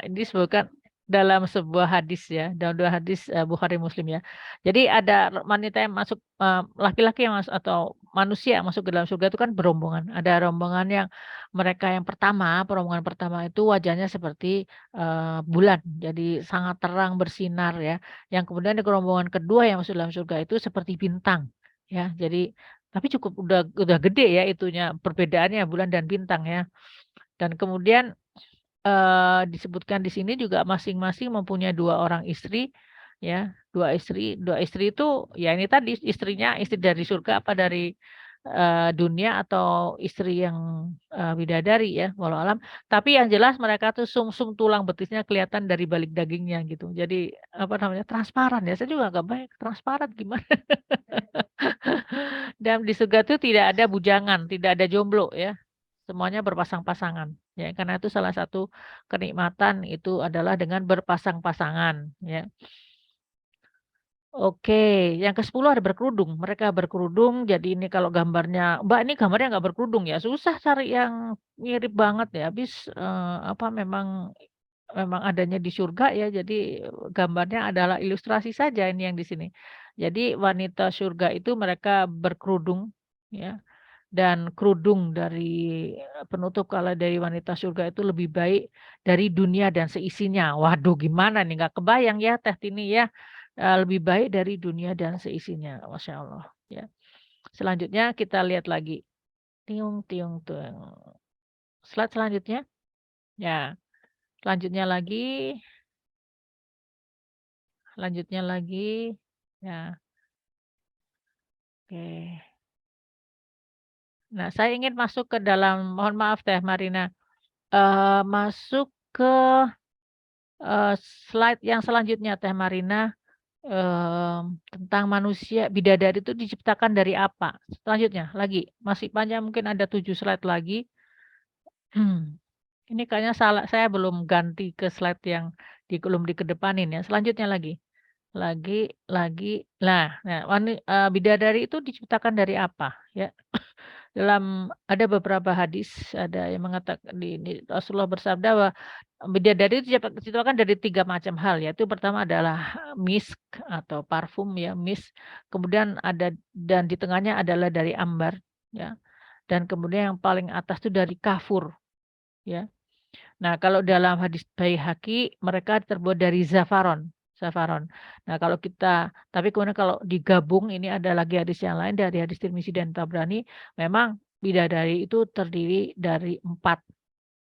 ini disebutkan dalam sebuah hadis ya, dalam 2 hadis, Bukhari Muslim ya. Jadi ada wanita yang masuk, laki-laki yang masuk atau manusia yang masuk ke dalam surga itu kan berombongan. Ada rombongan yang mereka yang pertama, rombongan pertama itu wajahnya seperti, bulan, jadi sangat terang bersinar ya. Yang kemudian di rombongan kedua yang masuk dalam surga itu seperti bintang, ya. Jadi tapi cukup udah gede ya itunya, perbedaannya bulan dan bintang ya. Dan kemudian, disebutkan di sini juga masing-masing mempunyai 2 orang istri ya, 2 istri itu ya ini tadi istrinya istri dari surga apa dari, dunia atau istri yang, bidadari ya, walau alam. Tapi yang jelas mereka tuh sumsum tulang betisnya kelihatan dari balik dagingnya gitu. Jadi apa namanya, transparan ya, saya juga nggak bayang transparan gimana. Dan di surga itu tidak ada bujangan, tidak ada jomblo ya, semuanya berpasang-pasangan, ya karena itu salah satu kenikmatan itu adalah dengan berpasang-pasangan, ya. Oke, yang ke-10 ada berkerudung, mereka berkerudung jadi ini kalau gambarnya, "Mbak ini gambarnya nggak berkerudung ya?" Susah cari yang mirip banget ya, habis, apa memang memang adanya di surga ya, jadi gambarnya adalah ilustrasi saja ini yang di sini. Jadi wanita surga itu mereka berkerudung ya. Dan kerudung dari penutup kepala dari wanita surga itu lebih baik dari dunia dan seisinya. Waduh gimana nih, nggak kebayang ya Teh Tini ya, lebih baik dari dunia dan seisinya, Masya Allah, ya. Selanjutnya kita lihat lagi, tiung tiung tiung. Slide selanjutnya, ya, selanjutnya lagi ya, oke. Nah, saya ingin masuk ke dalam mohon maaf Teh Marina, masuk ke slide yang selanjutnya Teh Marina, tentang manusia bidadari itu diciptakan dari apa? Selanjutnya lagi, masih panjang mungkin ada 7 slide lagi. Ini kayaknya salah saya belum ganti ke slide yang belum dikedepanin ya, selanjutnya lagi. Nah, bidadari itu diciptakan dari apa ya? Ada beberapa hadis, ada yang mengatakan di Rasulullah bersabda bahwa bidadari itu diciptakan dari 3 macam hal, yaitu pertama adalah misk atau parfum ya, misk, kemudian ada dan di tengahnya adalah dari ambar ya, dan kemudian yang paling atas itu dari kafur ya. Nah, kalau dalam hadis Baihaqi mereka terbuat dari zafaron zafaron. Nah, tapi kemudian kalau digabung ini ada lagi hadis yang lain dari hadis Tirmizi dan Tabrani, memang bidadari itu terdiri dari 4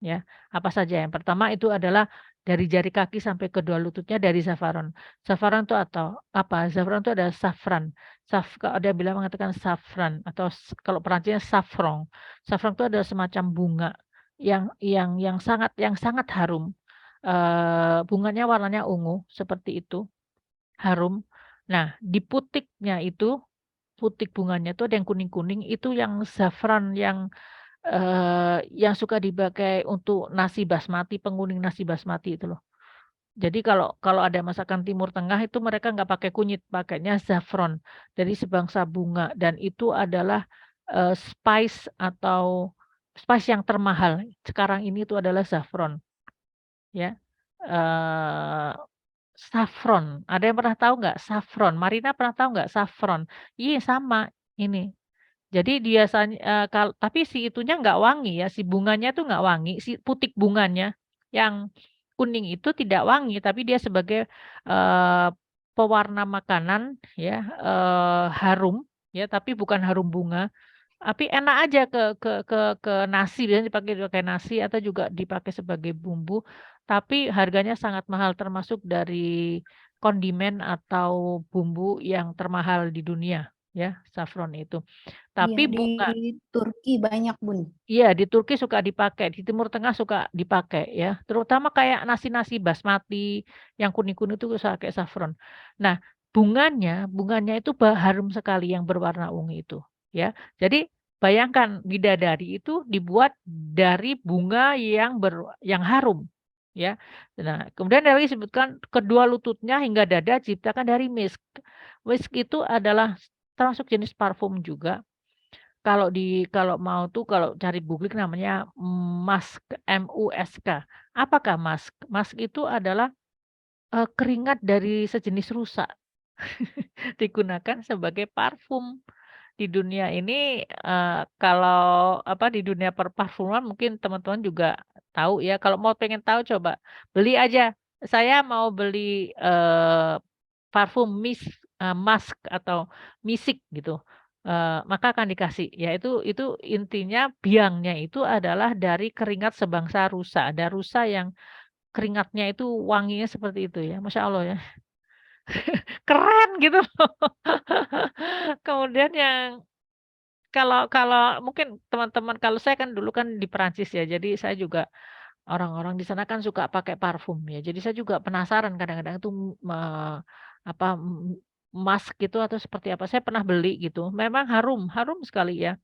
ya. Apa saja? Yang pertama itu adalah dari jari kaki sampai kedua lututnya dari zafaron. Zafaron itu atau apa? Zafaron itu adalah safran. Kalau ada bilang mengatakan safran atau kalau Perancisnya saffron. Saffron itu adalah semacam bunga yang sangat harum. Bunganya warnanya ungu seperti itu, harum. Nah, di putik bunganya itu ada yang kuning-kuning, itu yang zafran yang suka dipakai untuk nasi basmati, penguning nasi basmati itu loh. Jadi kalau kalau ada masakan Timur Tengah itu mereka nggak pakai kunyit, pakainya saffron dari sebangsa bunga dan itu adalah, spice yang termahal sekarang ini itu adalah saffron ya, eee, saffron. Ada yang pernah tahu nggak saffron? Marina pernah tahu nggak saffron? Iya sama ini. Jadi biasanya, tapi si itunya nggak wangi ya, si bunganya tuh nggak wangi, si putik bunganya yang kuning itu tidak wangi, tapi dia sebagai, eee, pewarna makanan ya, harum ya, tapi bukan harum bunga. Tapi enak aja ke nasi, biasanya dipakai nasi atau juga dipakai sebagai bumbu, tapi harganya sangat mahal termasuk dari kondimen atau bumbu yang termahal di dunia ya, saffron itu. Iya, Tapi di bunga Turki banyak, Bun. iya, di Turki suka dipakai, di Timur Tengah suka dipakai ya, terutama kayak nasi-nasi basmati yang kuning-kuning itu bisa pakai saffron. Nah, bunganya itu harum sekali yang berwarna ungu itu, ya. Jadi bayangkan bidadari itu dibuat dari bunga yang harum, ya. Nah, kemudian ada lagi disebutkan kedua lututnya hingga dada diciptakan dari misk. Misk itu adalah termasuk jenis parfum juga. Kalau cari googling namanya musk, M-U-S-K. Apakah musk? Musk itu adalah, keringat dari sejenis rusa, digunakan sebagai parfum. Di dunia ini, kalau apa, di dunia perparfuman mungkin teman-teman juga tahu ya, kalau mau pengen tahu coba beli aja. Saya mau beli, parfum musk atau misik gitu, maka akan dikasih. Ya itu intinya biangnya itu adalah dari keringat sebangsa rusa. Ada rusa yang keringatnya itu wanginya seperti itu ya, Masya Allah ya, keren gitu loh. Kemudian yang kalau kalau mungkin teman-teman kalau saya kan dulu kan di Perancis ya, jadi saya juga orang-orang di sana kan suka pakai parfum ya. Jadi saya juga penasaran kadang-kadang itu, apa, mask gitu atau seperti apa, saya pernah beli gitu. Memang harum, harum sekali ya.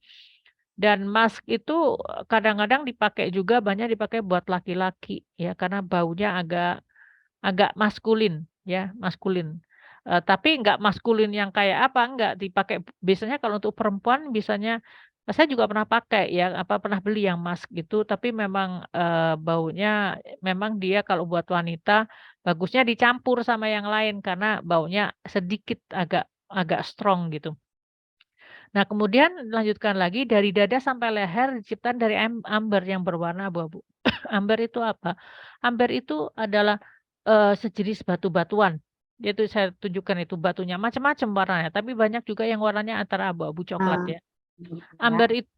Dan mask itu kadang-kadang dipakai juga banyak dipakai buat laki-laki ya, karena baunya agak agak maskulin ya, maskulin. Tapi nggak maskulin yang kayak apa, enggak, dipakai biasanya kalau untuk perempuan biasanya saya juga pernah pakai ya, apa, pernah beli yang mask gitu, tapi memang, baunya memang dia kalau buat wanita bagusnya dicampur sama yang lain karena baunya sedikit agak agak strong gitu. Nah, kemudian lanjutkan lagi dari dada sampai leher diciptakan dari amber yang berwarna abu-abu. Amber itu apa? Amber itu adalah, sejenis batu-batuan. Itu saya tunjukkan itu batunya macam-macam warnanya, tapi banyak juga yang warnanya antara abu-abu coklat Ah, ya. gitu ya.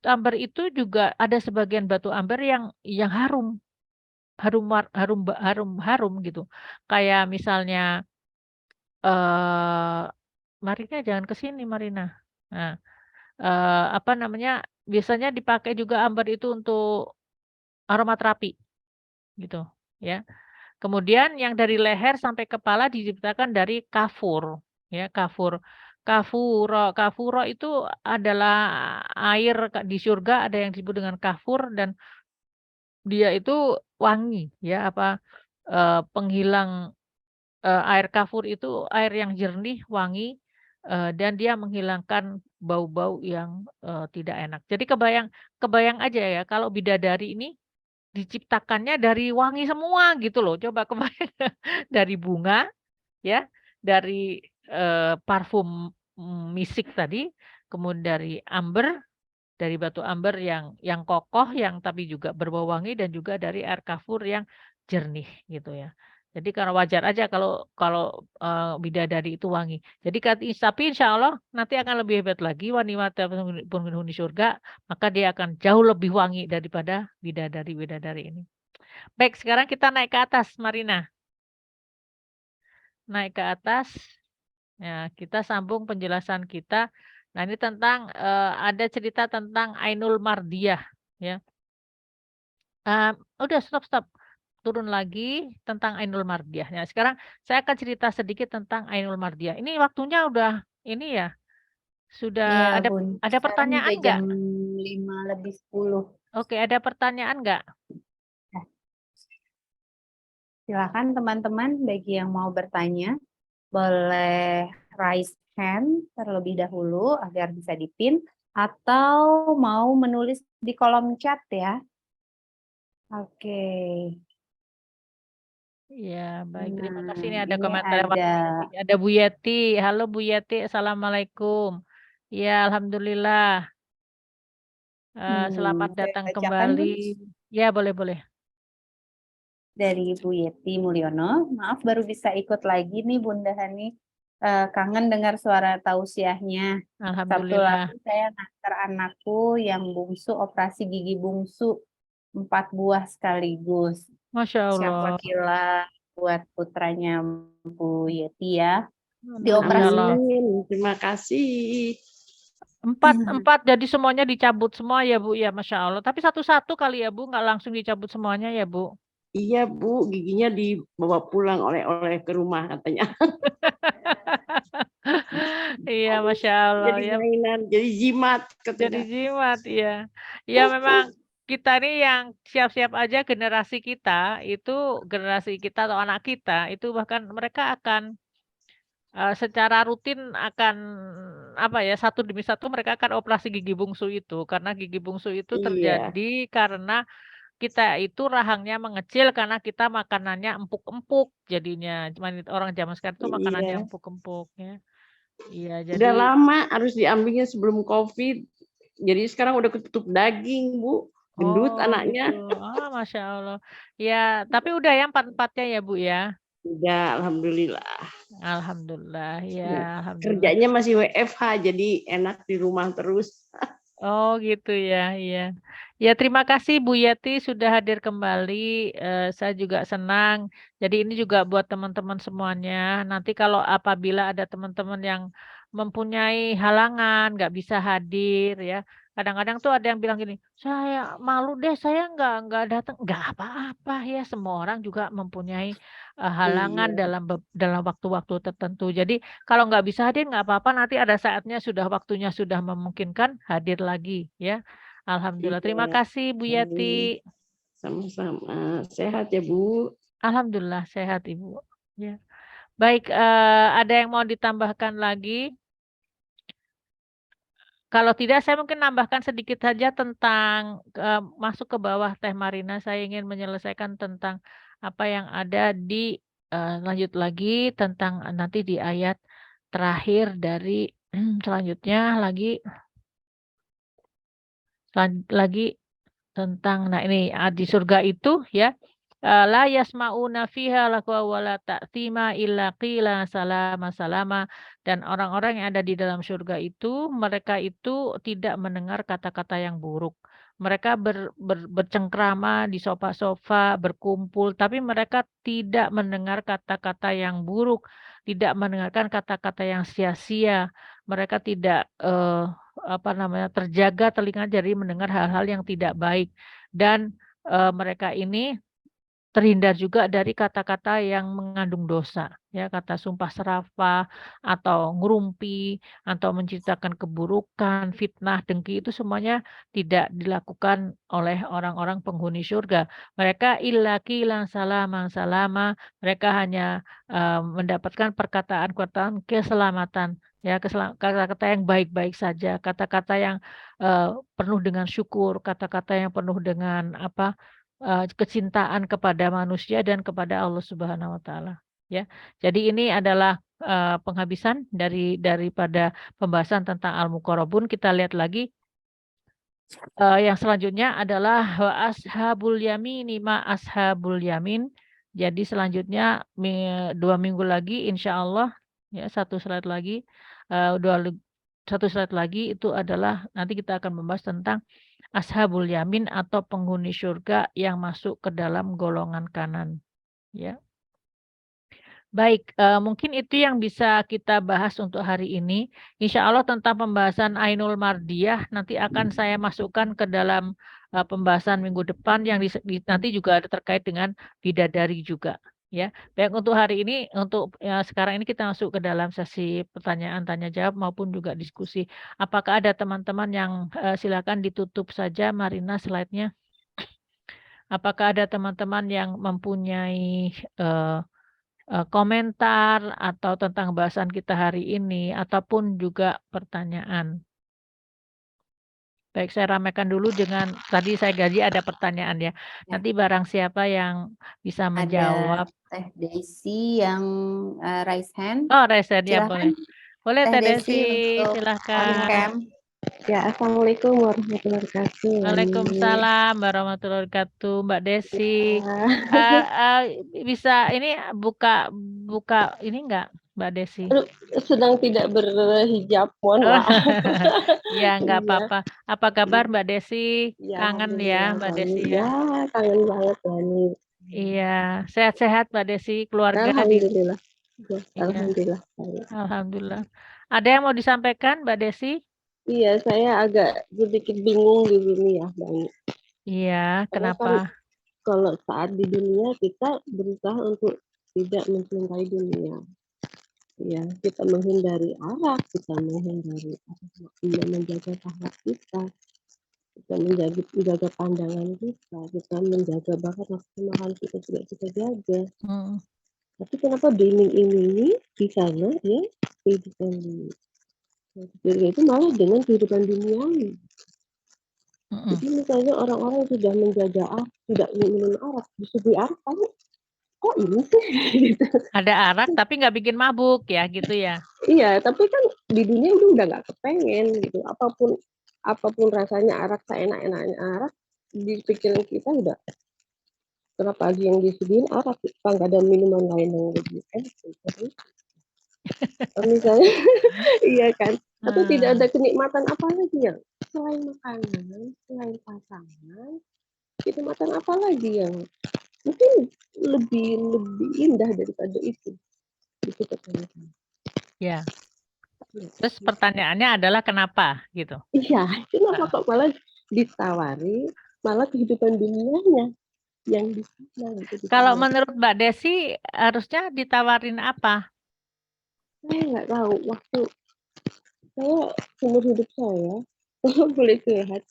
Amber itu juga ada sebagian batu amber yang harum, harum harum harum harum gitu. Kayak misalnya, eee, Marina jangan ke sini Marina. Nah, apa namanya, biasanya dipakai juga amber itu untuk aromaterapi gitu ya. Kemudian yang dari leher sampai kepala diciptakan dari kafur ya, kafur. Kafuro itu adalah air di surga ada yang disebut dengan kafur dan dia itu wangi ya, apa, penghilang, air kafur itu air yang jernih, wangi, dan dia menghilangkan bau-bau yang, tidak enak. Jadi kebayang kebayang aja ya kalau bidadari ini diciptakannya dari wangi semua gitu loh, coba kebayang dari bunga ya, dari, parfum, misik tadi, kemudian dari amber, dari batu amber yang kokoh, yang tapi juga berbau wangi dan juga dari air kafur yang jernih gitu ya. Jadi karena wajar aja kalau bidadari itu wangi. Jadi tapi insya Allah nanti akan lebih hebat lagi wanita penghuni surga, maka dia akan jauh lebih wangi daripada bidadari-bidadari ini. Baik, sekarang kita naik ke atas, Marina. Naik ke atas. Ya, kita sambung penjelasan kita. Nah, ini tentang ada cerita tentang Ainul Mardiyah, ya. Udah stop. Turun lagi tentang Ainul Mardiyah. Nah, sekarang saya akan cerita sedikit tentang Ainul Mardiyah. Ini waktunya udah ini ya, Iya, sudah Bun. ada Sekarang pertanyaan juga nggak? jam 5:10. Oke, ada pertanyaan nggak? Nah, silakan teman-teman bagi yang mau bertanya, boleh raise hand terlebih dahulu agar bisa dipin atau mau menulis di kolom chat ya. Oke. Ya, baik. Terima kasih. Nah, Ini ada ini komentar ada ada Bu Yeti. Halo Bu Yeti, Assalamualaikum. Ya, Alhamdulillah. Selamat saya datang bacakan Bun, kembali. Ya, boleh. dari Bu Yeti Mulyono. Maaf baru bisa ikut lagi nih Bunda Hani. Kangen dengar suara tausiahnya. Sabtu Alhamdulillah. lalu saya ngantar anakku yang bungsu operasi gigi bungsu 4 buah sekaligus. Masya Allah. Syafakillah buat putranya Bu Yeti ya. Masya Allah. Dioperasi. Amin. Terima kasih. Empat, jadi semuanya dicabut semua ya Bu, ya Masya Allah. Tapi satu-satu kali ya Bu, nggak langsung dicabut semuanya ya Bu. Iya Bu, giginya dibawa pulang oleh-oleh ke rumah katanya. Iya, Masya Allah Jadi ya. mainan, jadi jimat Jadi katanya. jimat ya. Ya memang kita nih yang siap-siap aja generasi kita atau anak kita itu bahkan mereka akan secara rutin akan apa ya, satu demi satu mereka akan operasi gigi bungsu itu. Karena gigi bungsu itu Iya, terjadi karena kita itu rahangnya mengecil karena kita makanannya empuk-empuk jadinya. Cuman orang zaman sekarang itu makanannya iya. empuk-empuk ya. Iya, Udah jadi lama harus diambilnya sebelum COVID. Jadi sekarang udah ketutup daging Bu. Gendut oh anaknya. gitu. Masya Allah. Ya, tapi udah ya empat-empatnya ya Bu ya. Udah, alhamdulillah. Alhamdulillah ya, Ya, alhamdulillah. kerjanya masih WFH, jadi enak di rumah terus. Oh gitu ya, iya. Ya terima kasih Bu Yati sudah hadir kembali. Saya juga senang. Jadi ini juga buat teman-teman semuanya. Nanti kalau apabila ada teman-teman yang mempunyai halangan, nggak bisa hadir ya. Kadang-kadang tuh ada yang bilang gini, saya malu deh, saya nggak datang. Nggak apa-apa ya. Semua orang juga mempunyai halangan Iya, dalam waktu-waktu tertentu. Jadi kalau nggak bisa hadir nggak apa-apa, nanti ada saatnya waktunya sudah memungkinkan hadir lagi ya. Alhamdulillah. Terima iya. kasih Bu Amin. Yati. Sama-sama. Sehat ya Bu. Alhamdulillah sehat Ibu. Ya. Baik, ada yang mau ditambahkan lagi? Kalau tidak saya mungkin nambahkan sedikit saja tentang masuk ke bawah Teh Marina. Saya ingin menyelesaikan tentang apa yang ada di lanjut lagi tentang nanti di ayat terakhir dari selanjutnya lagi tentang nah ini di surga itu ya la yasmauna fiha lagwa wala ta'thima illa qila salama salama dan orang-orang yang ada di dalam surga itu mereka itu tidak mendengar kata-kata yang buruk. Mereka bercengkrama di sofa-sofa, berkumpul, tapi mereka tidak mendengar kata-kata yang buruk, tidak mendengarkan kata-kata yang sia-sia. Mereka tidak apa namanya, terjaga telinga dari mendengar hal-hal yang tidak baik dan, mereka ini terhindar juga dari kata-kata yang mengandung dosa, ya, kata sumpah serapah, atau ngerumpi, atau menciptakan keburukan, fitnah, dengki, itu semuanya tidak dilakukan oleh orang-orang penghuni surga. Mereka illa qilan salaman salama, mereka hanya, mendapatkan perkataan-perkataan keselamatan, ya, kata-kata yang baik-baik saja, kata-kata yang, penuh dengan syukur, kata-kata yang penuh dengan apa, kecintaan kepada manusia dan kepada Allah Subhanahu wa taala, ya. Jadi ini adalah, penghabisan daripada pembahasan tentang Al-Muqarrabun. Kita lihat lagi, yang selanjutnya adalah wa ashabul yamini ma ashabul yamin. Jadi selanjutnya 2 minggu lagi insya Allah ya satu slide lagi satu slide lagi itu adalah nanti kita akan membahas tentang ashabul yamin atau penghuni surga yang masuk ke dalam golongan kanan ya. Baik, mungkin itu yang bisa kita bahas untuk hari ini. Insya Allah tentang pembahasan Ainul Mardiyah nanti akan saya masukkan ke dalam pembahasan minggu depan yang nanti juga ada terkait dengan bidadari juga. Ya, baik untuk hari ini, untuk sekarang ini kita masuk ke dalam sesi pertanyaan tanya jawab maupun juga diskusi. Apakah ada teman-teman yang silakan ditutup saja Marina slide-nya? Apakah ada teman-teman yang mempunyai komentar atau tentang bahasan kita hari ini ataupun juga pertanyaan. Baik, saya ramaikan dulu dengan tadi saya gaji ada pertanyaan ya. Nanti barang siapa yang bisa menjawab. Ada Teh Desi yang raise hand. Oh, raise hand ya boleh. Boleh Teh Teh Desi Desi, untuk silahkan. camp. Ya, Assalamualaikum warahmatullahi wabarakatuh. Waalaikumsalam warahmatullahi wabarakatuh, Mbak Desi. Bisa ini buka ini enggak, Mbak Desi? Sedang tidak berhijab, mohon maaf. Ya, enggak Iya. apa-apa. Apa kabar Mbak Desi? Ya, Kangen ya Mbak Desi ya? Ya, kangen banget Bani. Iya, sehat-sehat Mbak Desi, keluarga di Alhamdulillah. Ya, Iya. Alhamdulillah. Alhamdulillah. Ada yang mau disampaikan Mbak Desi? Iya, saya agak sedikit bingung di sini ya, Bani. Iya, Karena kenapa? kan kalau saat di dunia kita berusaha untuk tidak mencintai dunia. Ya, kita menghindari arak, kita menghindari menjaga akhlak kita menjaga pandangan kita menjaga bahkan maksimal kita juga kita jaga. Tapi kenapa diiming-imingi di sana ya kehidupan itu malah dengan kehidupan duniawi. Jadi misalnya orang-orang yang sudah menjaga tidak minum arak, disuguhi arak, kamu kok ini sih? Gitu. Ada arak tapi nggak bikin mabuk ya gitu ya? Iya, tapi kan di dunia itu udah nggak kepengen gitu. Apapun rasanya arak, seenak-enaknya arak, di pikiran kita udah kenapa lagi yang disuguhin arak, apa nggak ada minuman lain yang lebih enak gitu. Misalnya, iya kan? Atau tidak ada kenikmatan apa lagi ya? Selain makanan, selain pasangan, kenikmatan apa lagi yang mungkin lebih indah daripada itu? Itu pertanyaan. Ya. Terus pertanyaannya adalah kenapa gitu? Iya, kenapa kok malah ditawari malah kehidupan dunianya yang di sana gitu. Kalau menurut Mbak Desi harusnya ditawarin apa? Saya nggak tahu waktu saya umur hidup saya boleh curhat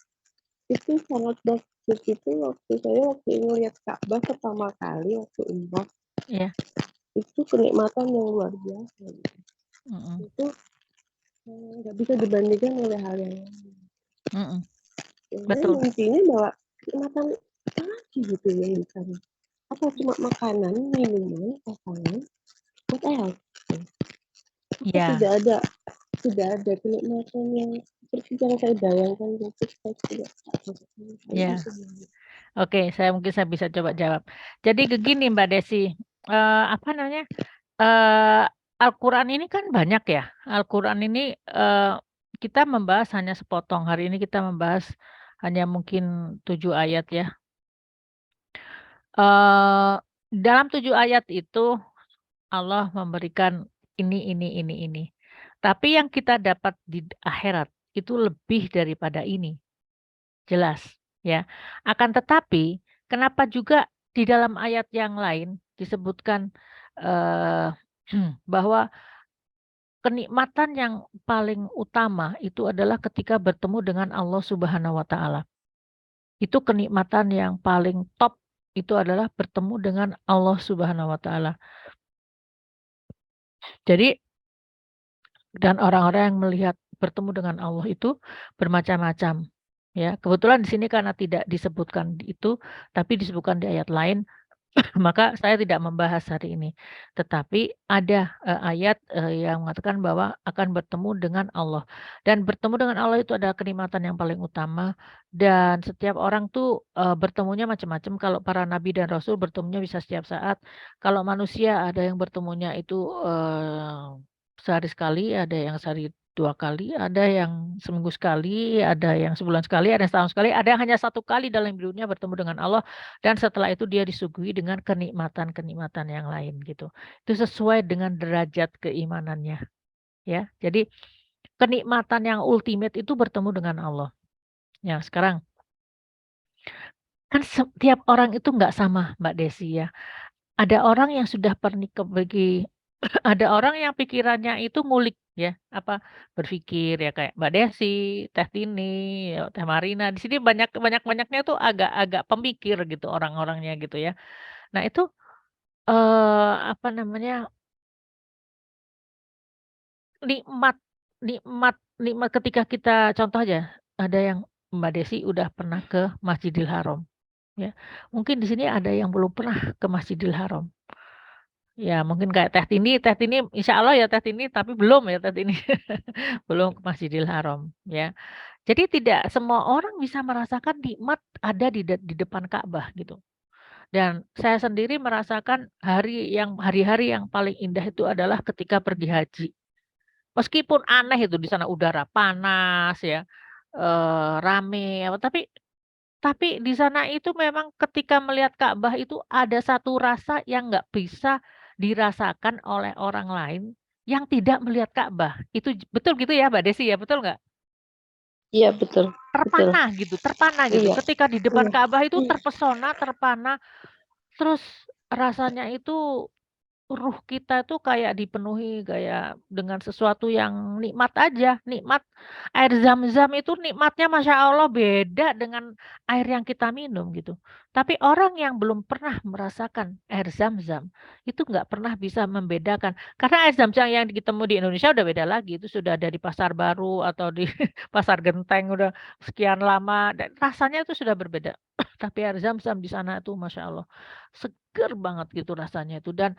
itu sangat bagus itu waktu ngeliat Ka'bah pertama kali waktu umrah. Iya. Itu kenikmatan yang luar biasa. Itu nggak bisa dibandingkan oleh hal yang lain. Betul. Intinya bahwa kenikmatan apa lagi gitu yang di sana? Apa cuma makanan, minuman, pasangan, what else? Iya. Tidak ada kenikmatan yang seperti yang saya bayangkan gitu. Ya. Oke, mungkin saya bisa coba jawab. Jadi begini Mbak Desi, apa namanya? Al-Quran ini kan banyak ya. Al-Quran ini kita membahas hanya sepotong. Hari ini kita membahas hanya mungkin 7 ayat ya. Dalam 7 ayat itu Allah memberikan ini. Tapi yang kita dapat di akhirat itu lebih daripada ini. Jelas ya. Akan tetapi kenapa juga di dalam ayat yang lain disebutkan bahwa kenikmatan yang paling utama itu adalah ketika bertemu dengan Allah Subhanahu wa taala. Itu kenikmatan yang paling top itu adalah bertemu dengan Allah Subhanahu wa taala. Jadi dan orang-orang yang melihat bertemu dengan Allah itu bermacam-macam. Ya, kebetulan di sini karena tidak disebutkan itu, tapi disebutkan di ayat lain Maka saya tidak membahas hari ini. Tetapi ada ayat yang mengatakan bahwa akan bertemu dengan Allah. Dan bertemu dengan Allah itu adalah kenikmatan yang paling utama. Dan setiap orang tuh bertemunya macam-macam. Kalau para nabi dan rasul bertemunya bisa setiap saat. Kalau manusia ada yang bertemunya itu sehari sekali, ada yang sehari 2 kali, ada yang seminggu sekali, ada yang sebulan sekali, ada yang setahun sekali, ada yang hanya 1 kali dalam hidupnya bertemu dengan Allah. Dan setelah itu dia disuguhi dengan kenikmatan-kenikmatan yang lain gitu. Itu sesuai dengan derajat keimanannya ya. Jadi kenikmatan yang ultimate itu bertemu dengan Allah. Ya sekarang kan setiap orang itu nggak sama Mbak Desi ya. Ada orang yang sudah ada orang yang pikirannya itu ngulik ya, berpikir ya kayak Mbak Desi, Teh Tini, ya, Teh Marina. Di sini banyaknya tuh agak pemikir gitu orang-orangnya gitu ya. Nah itu apa namanya, nikmat nikmat ketika kita contoh aja, ada yang Mbak Desi udah pernah ke Masjidil Haram, ya. Mungkin di sini ada yang belum pernah ke Masjidil Haram. Ya mungkin kayak Teh Tini insya Allah ya Teh Tini, tapi belum ya Teh Tini, belum ke Masjidil Haram, ya. Jadi tidak semua orang bisa merasakan nikmat ada di depan Ka'bah gitu. Dan saya sendiri merasakan hari-hari yang paling indah itu adalah ketika pergi haji. Meskipun aneh itu di sana udara panas ya, rame tapi di sana itu memang ketika melihat Ka'bah itu ada satu rasa yang nggak bisa dirasakan oleh orang lain yang tidak melihat Ka'bah. Itu betul gitu ya Mbak Desi ya, betul nggak? Iya betul, betul. Terpana gitu. Iya, Ketika di depan iya, Ka'bah itu iya. terpana, terus rasanya itu ruh kita tuh kayak dipenuhi kayak dengan sesuatu yang nikmat aja, nikmat. Air Zam-Zam itu nikmatnya Masya Allah beda dengan air yang kita minum gitu. Tapi orang yang belum pernah merasakan air Zam-Zam itu nggak pernah bisa membedakan. Karena air Zam-Zam yang ketemu di Indonesia udah beda lagi. Itu sudah ada di Pasar Baru atau di Pasar Genteng udah sekian lama dan rasanya itu sudah berbeda. Tapi air Zam-Zam di sana tuh Masya Allah seger banget gitu rasanya itu dan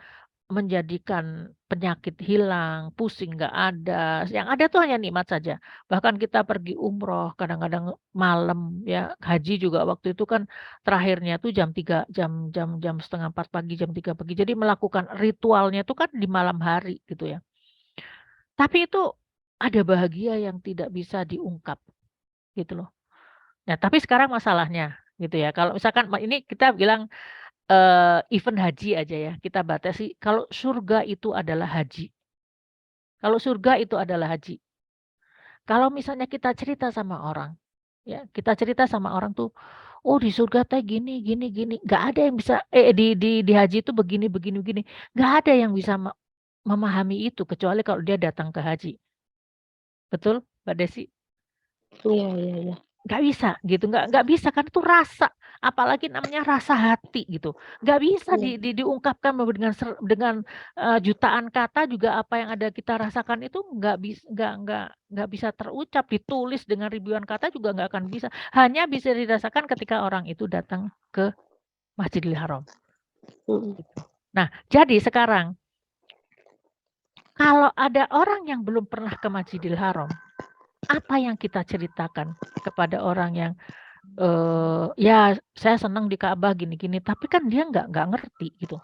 menjadikan penyakit hilang, pusing nggak ada, yang ada tuh hanya nikmat saja. Bahkan kita pergi umroh kadang-kadang malam ya, haji juga waktu itu kan terakhirnya tuh jam 3 jam setengah 4 pagi, jam 3 pagi. Jadi melakukan ritualnya itu kan di malam hari gitu ya. Tapi itu ada bahagia yang tidak bisa diungkap gitu loh. Nah, tapi sekarang masalahnya gitu ya, kalau misalkan ini kita bilang event haji aja ya, kita batasi kalau surga itu adalah haji. Kalau surga itu adalah haji. Kalau misalnya kita cerita sama orang, ya kita cerita sama orang tuh, "Oh di surga teh gini gini gini." Nggak ada yang bisa di haji itu begini begini begini. Nggak ada yang bisa memahami itu kecuali kalau dia datang ke haji. Betul, Mbak Desi? Iya, iya, iya. Nggak bisa gitu, nggak bisa kan itu rasa, apalagi namanya rasa hati gitu. Nggak bisa Iya. diungkapkan dengan jutaan kata juga apa yang ada kita rasakan itu nggak bisa terucap, ditulis dengan ribuan kata juga nggak akan bisa. Hanya bisa dirasakan ketika orang itu datang ke Masjidil Haram. Mhm. Nah, jadi sekarang kalau ada orang yang belum pernah ke Masjidil Haram, apa yang kita ceritakan kepada orang yang ya saya senang di Ka'bah gini-gini, tapi kan dia nggak ngerti gitu.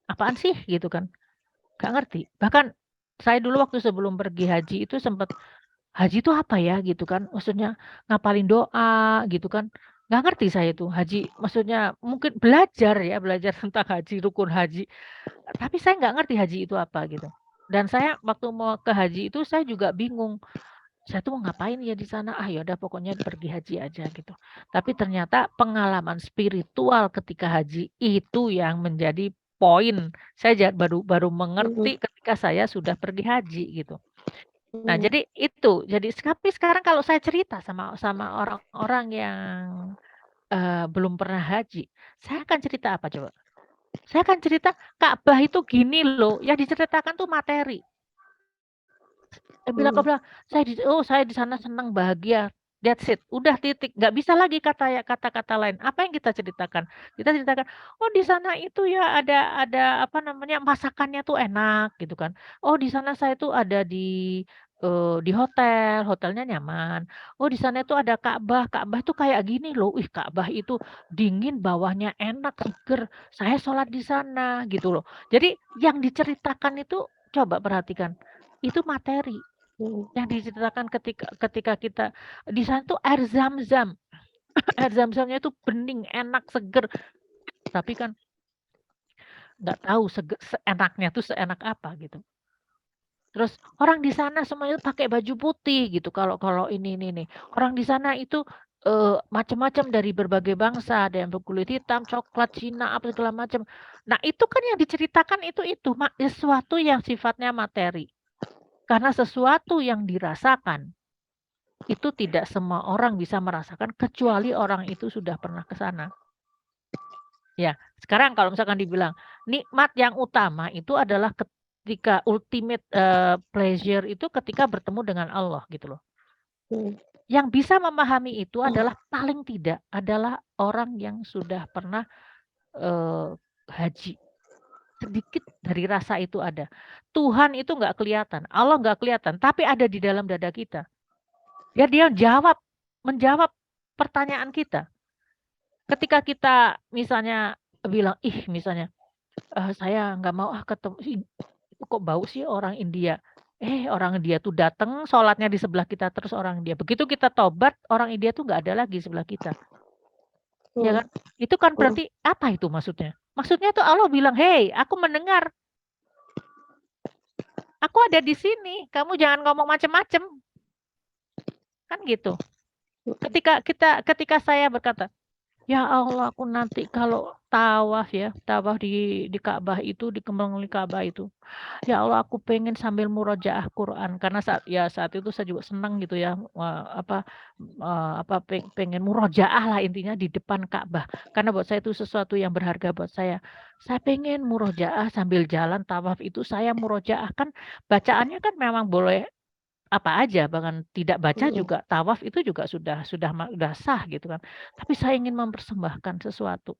Apaan sih gitu kan, nggak ngerti. Bahkan saya dulu waktu sebelum pergi haji itu sempat, haji itu apa ya gitu kan, maksudnya ngapalin doa gitu kan, nggak ngerti saya itu haji, maksudnya mungkin belajar ya, belajar tentang haji, rukun haji, tapi saya nggak ngerti haji itu apa gitu. Dan saya waktu mau ke haji itu saya juga bingung. Saya tuh mau ngapain ya di sana? Ah ya udah pokoknya pergi haji aja gitu. Tapi ternyata pengalaman spiritual ketika haji itu yang menjadi poin. Saya baru Mhm. mengerti ketika saya sudah pergi haji gitu. Nah, Mhm. jadi itu. Jadi tapi sekarang kalau saya cerita sama orang-orang yang belum pernah haji, saya akan cerita apa coba? Saya akan cerita Ka'bah itu gini loh, yang diceritakan tuh materi. Bila kau Mhm. bilang, saya di sana senang bahagia. That's it, udah titik, nggak bisa lagi kata-kata lain. Apa yang kita ceritakan? Kita ceritakan, oh di sana itu ya ada apa namanya masakannya tuh enak gitu kan. Oh di sana saya tuh ada di hotel, hotelnya nyaman. Oh di sana itu ada Ka'bah, Ka'bah tuh kayak gini loh. Ih Ka'bah itu dingin, bawahnya enak, seger. Saya sholat di sana gitu loh. Jadi yang diceritakan itu coba perhatikan, itu materi. Yang diceritakan ketika kita di sana tuh air zam-zam. Air zam-zamnya itu bening, enak, seger. Tapi kan nggak tahu seenaknya tuh seenak apa gitu. Terus orang di sana semuanya pakai baju putih gitu. Kalau ini nih. Orang di sana itu macam-macam dari berbagai bangsa, ada yang berkulit hitam, coklat, Cina, apa segala macam. Nah, itu kan yang diceritakan itu sesuatu yang sifatnya materi. Karena sesuatu yang dirasakan itu tidak semua orang bisa merasakan kecuali orang itu sudah pernah ke sana. Ya, sekarang kalau misalkan dibilang nikmat yang utama itu adalah ketika ultimate pleasure itu ketika bertemu dengan Allah gitu loh. Yang bisa memahami itu adalah paling tidak adalah orang yang sudah pernah haji. Sedikit dari rasa itu ada. Tuhan itu nggak kelihatan, Allah nggak kelihatan, tapi ada di dalam dada kita. Ya dia menjawab pertanyaan kita. Ketika kita misalnya bilang, misalnya, saya nggak mau ketemu, itu kok bau sih orang India. Orang India tuh datang, sholatnya di sebelah kita terus orang India. Begitu kita tobat, orang India tuh nggak ada lagi sebelah kita. Ya kan? Itu kan berarti apa itu maksudnya? Maksudnya tuh Allah bilang, hey, aku mendengar. Aku ada di sini, kamu jangan ngomong macem-macem. Kan gitu. Ketika saya berkata, ya Allah, aku nanti kalau tawaf di Ka'bah itu, di keliling Ka'bah itu. Ya Allah, aku pengen sambil murojaah Quran karena saat itu saya juga senang gitu ya, pengen murojaah lah intinya di depan Ka'bah. Karena buat saya itu sesuatu yang berharga buat saya. Saya pengen murojaah sambil jalan tawaf itu saya murojaah, kan bacaannya kan memang boleh apa aja, bahkan tidak baca juga tawaf itu juga sudah sah gitu kan. Tapi saya ingin mempersembahkan sesuatu.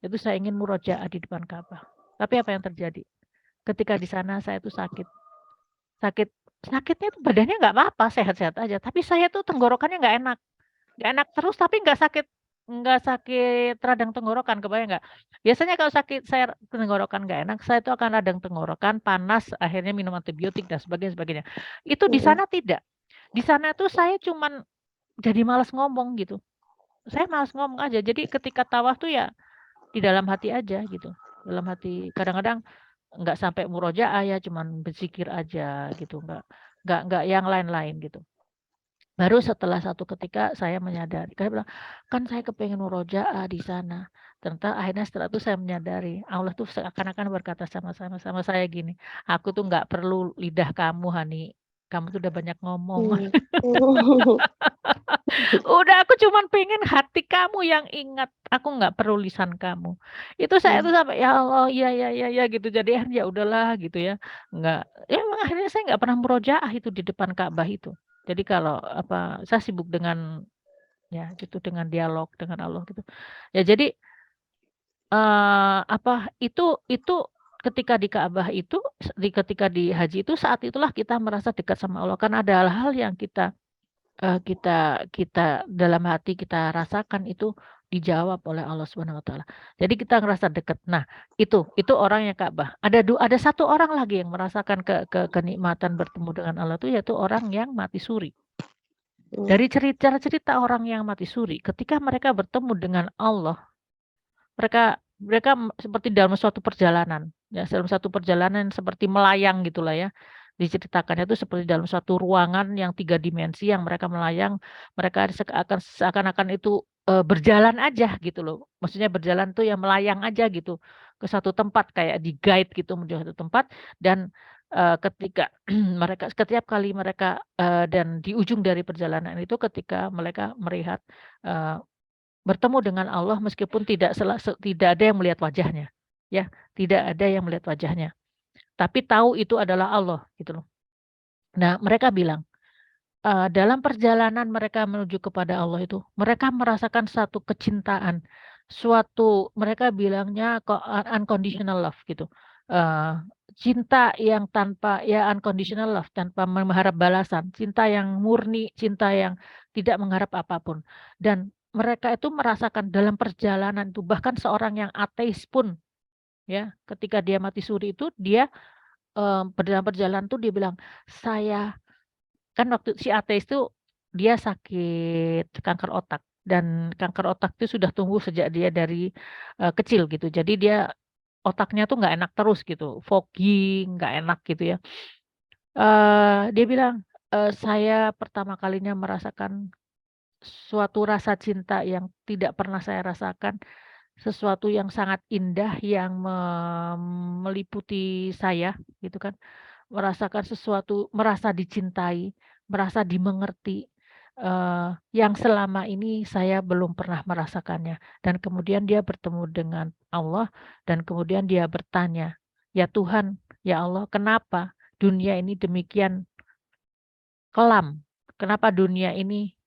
Itu saya ingin murojaah di depan Ka'bah. Tapi apa yang terjadi? Ketika di sana saya tuh sakit. Sakitnya tuh badannya nggak apa-apa, sehat-sehat aja. Tapi saya tuh tenggorokannya nggak enak. Nggak enak terus tapi nggak sakit radang tenggorokan, kebayang nggak? Biasanya kalau sakit saya tenggorokan nggak enak, saya itu akan radang tenggorokan, panas, akhirnya minum antibiotik dan sebagainya. Itu di sana tidak. Di sana tuh saya cuman jadi malas ngomong gitu. Saya malas ngomong aja. Jadi ketika tawaf tuh ya di dalam hati aja gitu. Dalam hati kadang-kadang nggak sampai murojaah ya, cuman berzikir aja gitu, nggak yang lain-lain gitu. Baru setelah satu ketika saya menyadari, saya bilang, kan saya kepengen murojaah di sana. Ternyata akhirnya setelah itu saya menyadari, Allah tuh seakan-akan berkata sama saya gini, aku tuh nggak perlu lidah kamu, Hani. Kamu tuh udah banyak ngomong. Udah aku cuman pengen hati kamu yang ingat. Aku nggak perlu lisan kamu. Itu saya tuh sampai ya Allah, ya gitu. Jadi ya udahlah gitu ya. Nggak, ya emang akhirnya saya nggak pernah murojaah itu di depan Ka'bah itu. Jadi kalau saya sibuk dengan ya gitu dengan dialog dengan Allah gitu. Ya jadi itu ketika di Ka'bah itu ketika di haji itu saat itulah kita merasa dekat sama Allah, kan ada hal-hal yang kita dalam hati kita rasakan itu dijawab oleh Allah Subhanahu wa taala. Jadi kita ngerasa dekat. Nah, itu orang yang Ka'bah. Ada satu orang lagi yang merasakan kenikmatan bertemu dengan Allah itu yaitu orang yang mati suri. Dari cerita orang yang mati suri, ketika mereka bertemu dengan Allah, mereka seperti dalam suatu perjalanan, ya dalam satu perjalanan seperti melayang gitulah ya. Diceritakannya itu seperti dalam suatu ruangan yang 3 dimensi yang mereka melayang, mereka seakan-akan itu berjalan aja gitu loh. Maksudnya berjalan tuh ya melayang aja gitu ke satu tempat kayak di-guide gitu menuju satu tempat dan ketika setiap kali mereka dan di ujung dari perjalanan itu ketika mereka melihat bertemu dengan Allah meskipun tidak ada yang melihat wajahnya, ya, tidak ada yang melihat wajahnya. Tapi tahu itu adalah Allah gitu loh. Nah, mereka bilang, dalam perjalanan mereka menuju kepada Allah itu, mereka merasakan satu kecintaan, mereka bilangnya unconditional love gitu. Cinta yang unconditional love, tanpa mengharap balasan, cinta yang murni, cinta yang tidak mengharap apapun. Dan mereka itu merasakan dalam perjalanan itu, bahkan seorang yang ateis pun ya, ketika dia mati suri itu dia, dalam perjalanan tuh dia bilang, "Saya" kan waktu si ateis itu dia sakit kanker otak, dan kanker otak itu sudah tumbuh sejak dia dari, kecil gitu. Jadi dia otaknya tuh nggak enak terus gitu, foggy, nggak enak gitu ya. Dia bilang, "Saya pertama kalinya merasakan suatu rasa cinta yang tidak pernah saya rasakan, sesuatu yang sangat indah yang meliputi saya," gitu kan. Merasakan sesuatu, merasa dicintai, merasa dimengerti, yang selama ini saya belum pernah merasakannya. Dan kemudian dia bertemu dengan Allah, dan kemudian dia bertanya, "Ya Tuhan, ya Allah, kenapa dunia ini demikian kelam? Kenapa dunia ini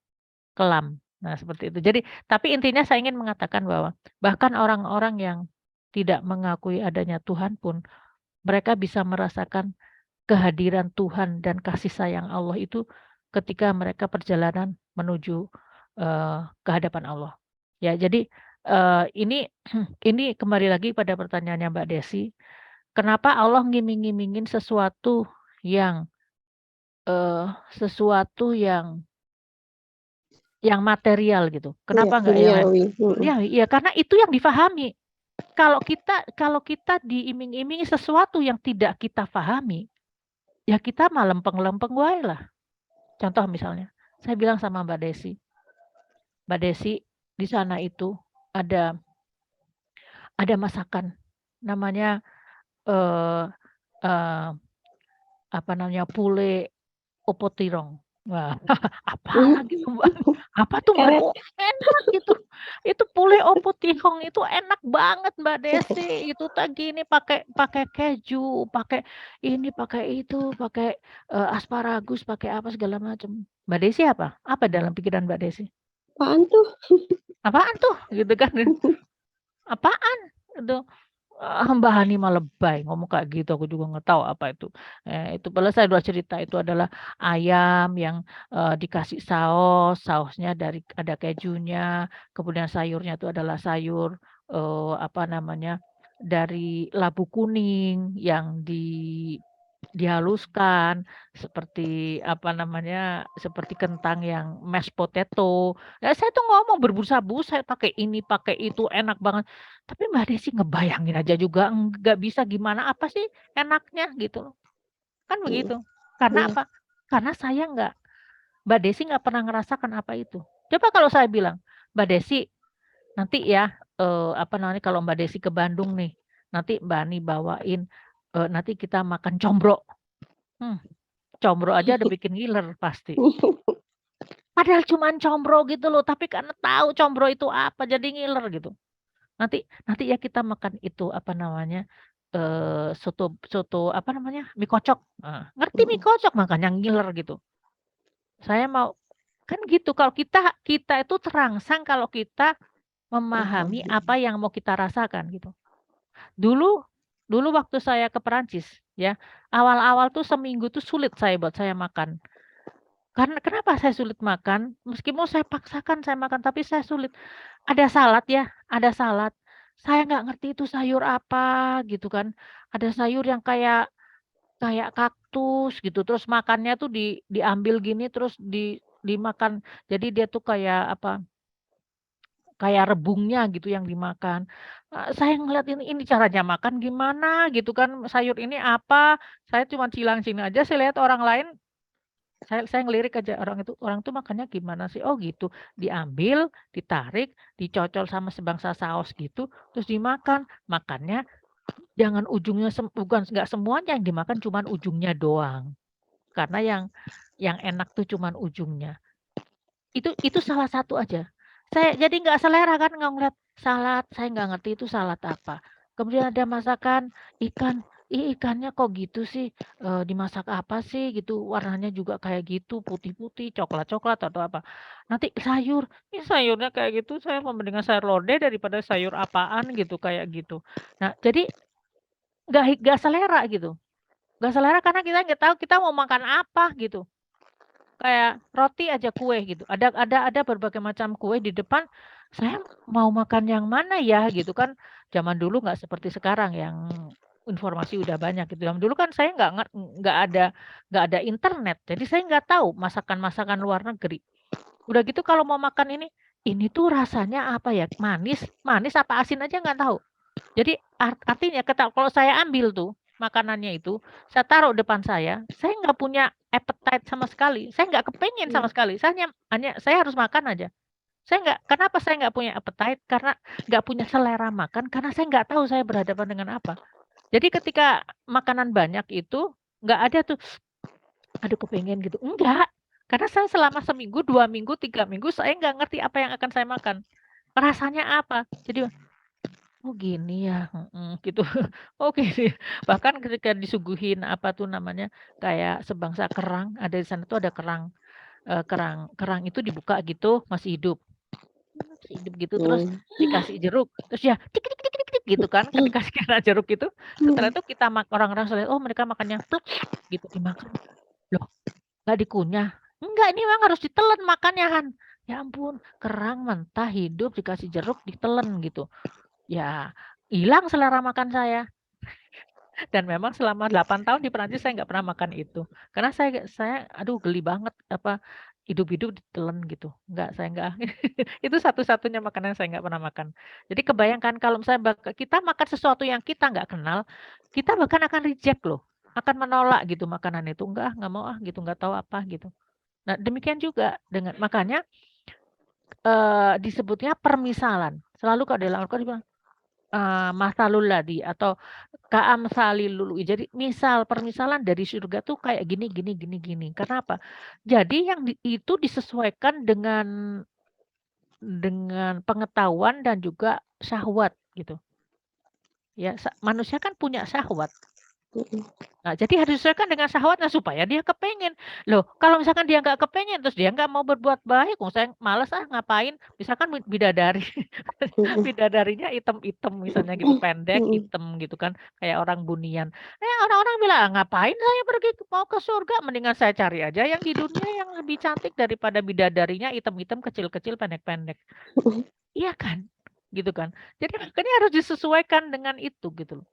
kelam?" Nah, seperti itu. Jadi, tapi intinya saya ingin mengatakan bahwa bahkan orang-orang yang tidak mengakui adanya Tuhan pun, mereka bisa merasakan kehadiran Tuhan dan kasih sayang Allah itu ketika mereka perjalanan menuju, ke hadapan Allah. Ya, jadi, ini ini kembali lagi pada pertanyaannya Mbak Desi, kenapa Allah ngiming-ngimingin yang, eee, sesuatu yang material gitu, Iya, kenapa nggak yang lain? duniawi. Ya, iya, karena itu yang difahami. Kalau kita diiming-imingi sesuatu yang tidak kita pahami, ya kita mah lempeng-lempeng wae lah. Contoh misalnya, saya bilang sama "Mbak Desi, di sana itu ada ada masakan namanya, eee eee, apa namanya, pule opotirong." Wah, apa gitu, Mbak, apa tuh, Mbak? Karet. Oh, enak gitu, itu pule opotirong itu enak banget, Mbak Desi, itu teh gini, pakai pakai keju, pakai ini, pakai itu, pakai, asparagus, pakai apa segala macam. Mbak Desi apa? Apa dalam pikiran Mbak Desi? Apaan tuh? "Apaan tuh?" Gitu kan. "Apaan?" Gitu. Mbak Hani mah lebay ngomong kayak gitu, aku juga nggak tahu apa itu. Itu padahal saya udah cerita itu adalah ayam yang, dikasih sausnya ada kejunya, kemudian sayurnya itu adalah sayur, apa namanya, dari labu kuning yang dihaluskan seperti apa namanya, seperti kentang yang mashed potato. Saya tuh ngomong berbusa-busa pakai ini, pakai itu, enak banget. Tapi Mbak Desi ngebayangin aja juga nggak bisa, gimana, apa sih enaknya gitu loh, kan Mhm, begitu. Karena iya. apa? Karena Mbak Desi nggak pernah ngerasakan apa itu. Coba kalau saya bilang, "Mbak Desi, nanti ya, apa namanya, kalau Mbak Desi ke Bandung nih, nanti Mbak Ani bawain, nanti kita makan combro." Hmm, combro aja udah bikin ngiler pasti. Padahal cuman combro gitu loh, tapi karena tahu combro itu apa, jadi ngiler gitu. Nanti nanti ya kita makan itu, apa namanya, soto soto apa namanya, mie kocok, ngerti mie Mhm, kocok makanya ngiler gitu. Saya mau kan gitu, kalau kita kita itu terangsang kalau kita paham. memahami apa yang mau kita rasakan gitu. Dulu dulu waktu saya ke Perancis ya, awal-awal tuh seminggu tuh sulit buat saya makan. Karena kenapa saya sulit makan, meskipun saya paksakan saya makan, tapi saya sulit. Ada salad ya, ada salad, saya nggak ngerti itu sayur apa gitu kan. Ada sayur yang kayak kayak kaktus gitu, terus makannya tuh diambil gini terus dimakan. Jadi dia tuh kayak apa, kayak rebungnya gitu yang dimakan. Saya ngelihat ini caranya makan gimana gitu kan, sayur ini apa, saya cuma cilang-ciling aja, saya lihat orang lain. Saya ngelirik aja orang tuh makannya gimana sih, oh gitu, diambil, ditarik, dicocol sama sebangsa saos gitu, terus dimakan. Makannya jangan ujungnya bukan nggak semuanya yang dimakan, cuman ujungnya doang. Karena yang enak tuh cuman ujungnya. Itu salah satu aja. Saya jadi nggak selera kan ngeliat salad, saya nggak ngerti itu salad apa. Kemudian ada masakan ikan "Ih, ikannya kok gitu sih, dimasak apa sih gitu, warnanya juga kayak gitu, putih-putih, coklat-coklat atau apa." Nanti sayur, "Ih, sayurnya kayak gitu, saya mau mendingan sayur lodeh daripada sayur apaan gitu, kayak gitu." Nah, jadi nggak selera gitu, nggak selera karena kita nggak tahu kita mau makan apa gitu. Kayak roti aja kue gitu, ada berbagai macam kue di depan, saya mau makan yang mana ya gitu kan. Zaman dulu nggak seperti sekarang yang informasi udah banyak gitu. Zaman dulu kan saya nggak ada internet, jadi saya nggak tahu masakan-masakan luar negeri. Udah gitu kalau mau makan ini tuh rasanya apa ya, manis manis apa asin aja nggak tahu. Jadi artinya kalau saya ambil tuh makanannya itu, saya taruh depan saya nggak punya appetite sama sekali, saya nggak kepengen sama sekali, saya hanya saya harus makan aja. Kenapa saya nggak punya appetite, karena nggak punya selera makan, karena saya nggak tahu saya berhadapan dengan apa. Jadi ketika makanan banyak itu, nggak ada tuh, aduh kepengen gitu, enggak. Karena saya selama seminggu, 2 minggu, 3 minggu, saya nggak ngerti apa yang akan saya makan. Rasanya apa. Jadi oh gini ya, gitu. Oh gini. Bahkan ketika disuguhin apa tuh namanya, kayak sebangsa kerang, ada di sana tuh ada kerang, kerang itu dibuka gitu, masih hidup. Masih hidup gitu, terus dikasih jeruk, terus ya tik tik tik tik tik gitu kan, dikasih kena jeruk itu, setelah itu kita orang-orang lihat, oh mereka makannya plek gitu, dimakan. Loh, nggak dikunyah? Enggak, ini memang harus ditelan makannya, Han. Ya ampun, kerang mentah hidup dikasih jeruk ditelen gitu. Ya, hilang selera makan saya. Dan memang selama 8 tahun di Perancis saya nggak pernah makan itu. Karena saya aduh geli banget apa hidup-hidup ditelen gitu. Saya nggak. Itu satu-satunya makanan yang saya nggak pernah makan. Jadi kebayangkan kalau misalnya kita makan sesuatu yang kita nggak kenal, kita bahkan akan reject loh. Akan menolak gitu makanan itu. Nggak mau ah gitu, nggak tahu apa gitu. Nah, demikian juga dengan makanya disebutnya permisalan. Selalu kalau dalam Al-Quran dibilang masalul ladzi atau ka'amsalil lu'lu'i. Jadi permisalan dari surga tuh kayak gini gini gini gini. Kenapa? Jadi yang itu disesuaikan dengan pengetahuan dan juga syahwat gitu. Ya, manusia kan punya syahwat. Nah, jadi harus disesuaikan dengan syahwatnya supaya dia kepengen. Loh, kalau misalkan dia nggak kepengen, terus dia nggak mau berbuat baik, saya males ngapain. Misalkan bidadari, bidadarinya item-item misalnya gitu, pendek, item gitu kan, kayak orang bunian. Orang-orang bilang, ngapain saya pergi mau ke surga, mendingan saya cari aja yang di dunia yang lebih cantik daripada bidadarinya item-item, kecil-kecil, pendek-pendek. Iya kan? Gitu kan. Jadi makanya harus disesuaikan dengan itu gitu loh.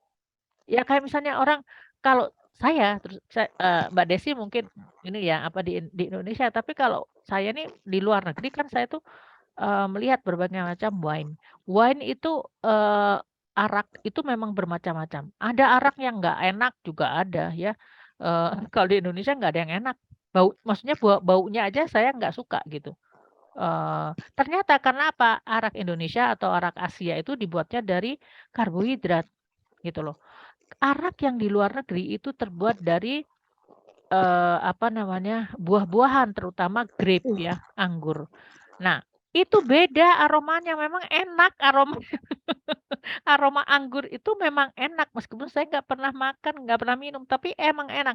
Ya kayak misalnya orang kalau Mbak Desi mungkin ini ya apa di Indonesia, tapi kalau saya nih di luar negeri kan saya tuh melihat berbagai macam wine. Wine itu arak itu memang bermacam-macam. Ada arak yang nggak enak juga ada ya. Kalau di Indonesia nggak ada yang enak. Maksudnya baunya aja saya nggak suka gitu. Ternyata karena apa? Arak Indonesia atau arak Asia itu dibuatnya dari karbohidrat gitu loh. Arak yang di luar negeri itu terbuat dari buah-buahan terutama grape ya, anggur. Nah, itu beda aromanya, memang enak aroma anggur itu memang enak meskipun saya nggak pernah makan, nggak pernah minum, tapi emang enak.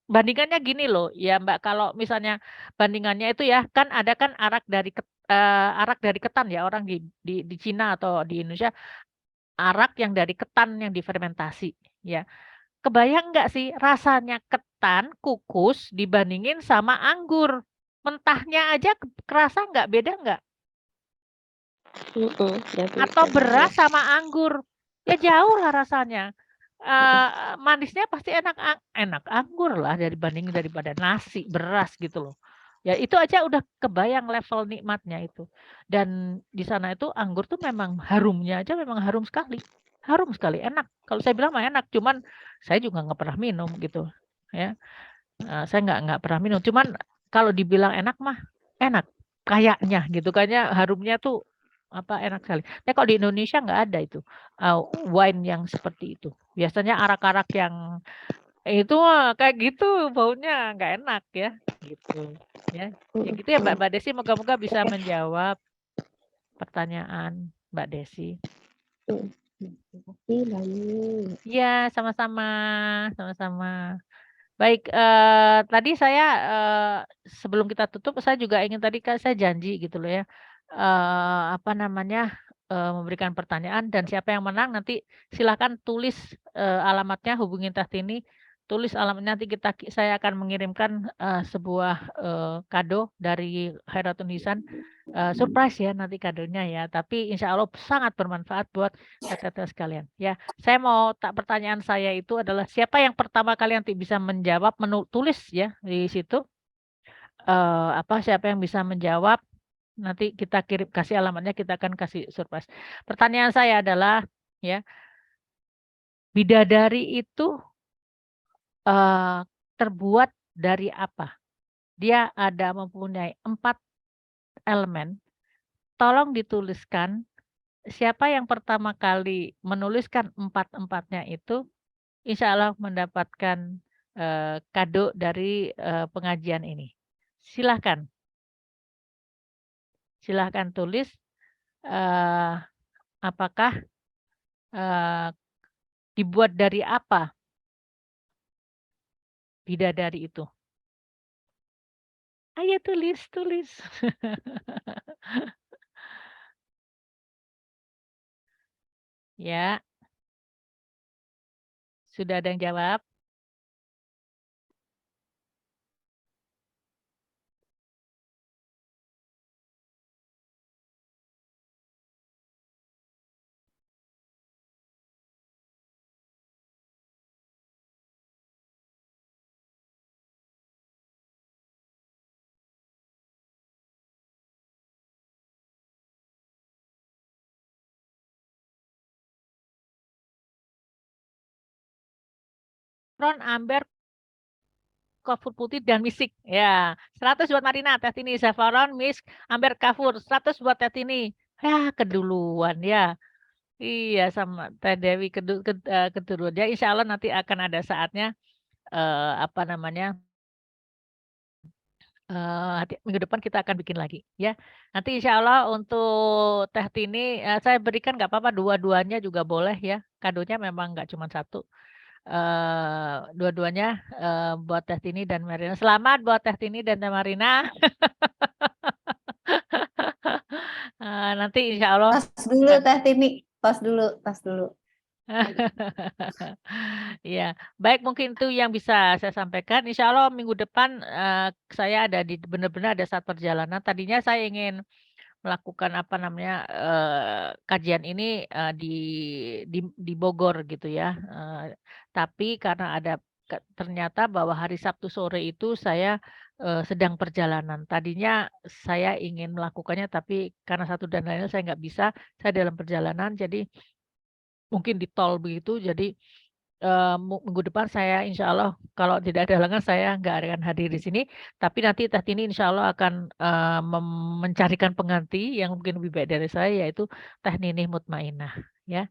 Bandingannya gini loh, ya Mbak, kalau misalnya bandingannya itu ya, kan ada kan arak dari ketan ya, orang di Cina atau di Indonesia, arak yang dari ketan yang difermentasi, ya. Kebayang nggak sih rasanya ketan kukus dibandingin sama anggur? Mentahnya aja kerasa nggak, beda nggak? Atau beras sama anggur, ya jauh lah rasanya. Manisnya pasti enak anggur lah daripada nasi, beras gitu loh. Ya itu aja udah kebayang level nikmatnya itu. Dan di sana itu anggur tuh memang harumnya aja memang harum sekali, enak. Kalau saya bilang mah enak, cuman saya juga nggak pernah minum gitu, ya. Saya nggak pernah minum, cuman kalau dibilang enak mah enak, kayaknya gitu, kayaknya harumnya tuh enak sekali. Tapi kalau di Indonesia nggak ada itu wine yang seperti itu. Biasanya arak-arak yang itu kayak gitu baunya nggak enak ya, gitu. Ya, ya gitu ya Mbak Desi. Moga-moga bisa menjawab pertanyaan Mbak Desi. Terima kasih banyak. Iya, sama-sama, sama-sama. Baik, tadi saya, sebelum kita tutup, saya juga ingin tadi kan saya janji gitu loh ya, apa namanya, memberikan pertanyaan dan siapa yang menang nanti silakan tulis, alamatnya, hubungin Teh Tini, tulis alamatnya nanti saya akan mengirimkan, sebuah, kado dari Khairatun Hisan, surprise ya nanti kadonya ya, tapi insya Allah sangat bermanfaat buat teteh-teteh sekalian, ya. Saya mau pertanyaan saya itu adalah siapa yang pertama kali nanti bisa menjawab tulis ya di situ, siapa yang bisa menjawab, nanti kita kasih alamatnya, kita akan kasih surprise. Pertanyaan saya adalah, ya, bidadari itu, eee, terbuat dari apa? Dia ada mempunyai 4 elemen, tolong dituliskan siapa yang pertama kali menuliskan empat-empatnya itu, insya Allah mendapatkan, kado dari, pengajian ini. Silahkan silahkan tulis, eee, apakah, eee, dibuat dari apa bidadari itu? Ayo tulis tulis. Ya, sudah ada yang jawab? Ron, amber, kafur putih dan misik. Ya, 100 buat Marina, Teh Tini, saffron, misk, amber, kafur, 100 buat Teh Tini. Ya, keduluan ya. Iya, sama Teh Dewi keduluan. Ya, insya Allah nanti akan ada saatnya, apa namanya, minggu depan kita akan bikin lagi, ya. Nanti insya Allah untuk Teh Tini, saya berikan nggak apa-apa dua-duanya juga boleh ya, kadonya memang nggak cuma satu. Dua-duanya, buat Teh Tini dan Marina. Selamat buat Teh Tini dan Teh Marina. Nanti insya Allah Tos dulu Teh Tini, tos dulu, tos dulu. Iya, baik mungkin itu yang bisa saya sampaikan. Insya Allah minggu depan, saya ada benar-benar ada saat perjalanan. Tadinya saya ingin melakukan apa namanya, kajian ini, di Bogor gitu ya, tapi karena ada ternyata bahwa hari Sabtu sore itu saya, sedang perjalanan. Tadinya saya ingin melakukannya tapi karena satu dan lainnya saya nggak bisa, saya dalam perjalanan jadi mungkin di tol begitu jadi, minggu depan saya insya Allah kalau tidak ada halangan saya nggak akan hadir di sini, tapi nanti Teh Tini insya Allah akan, mencarikan pengganti yang mungkin lebih baik dari saya yaitu Teh Ninih Mutmainah, ya.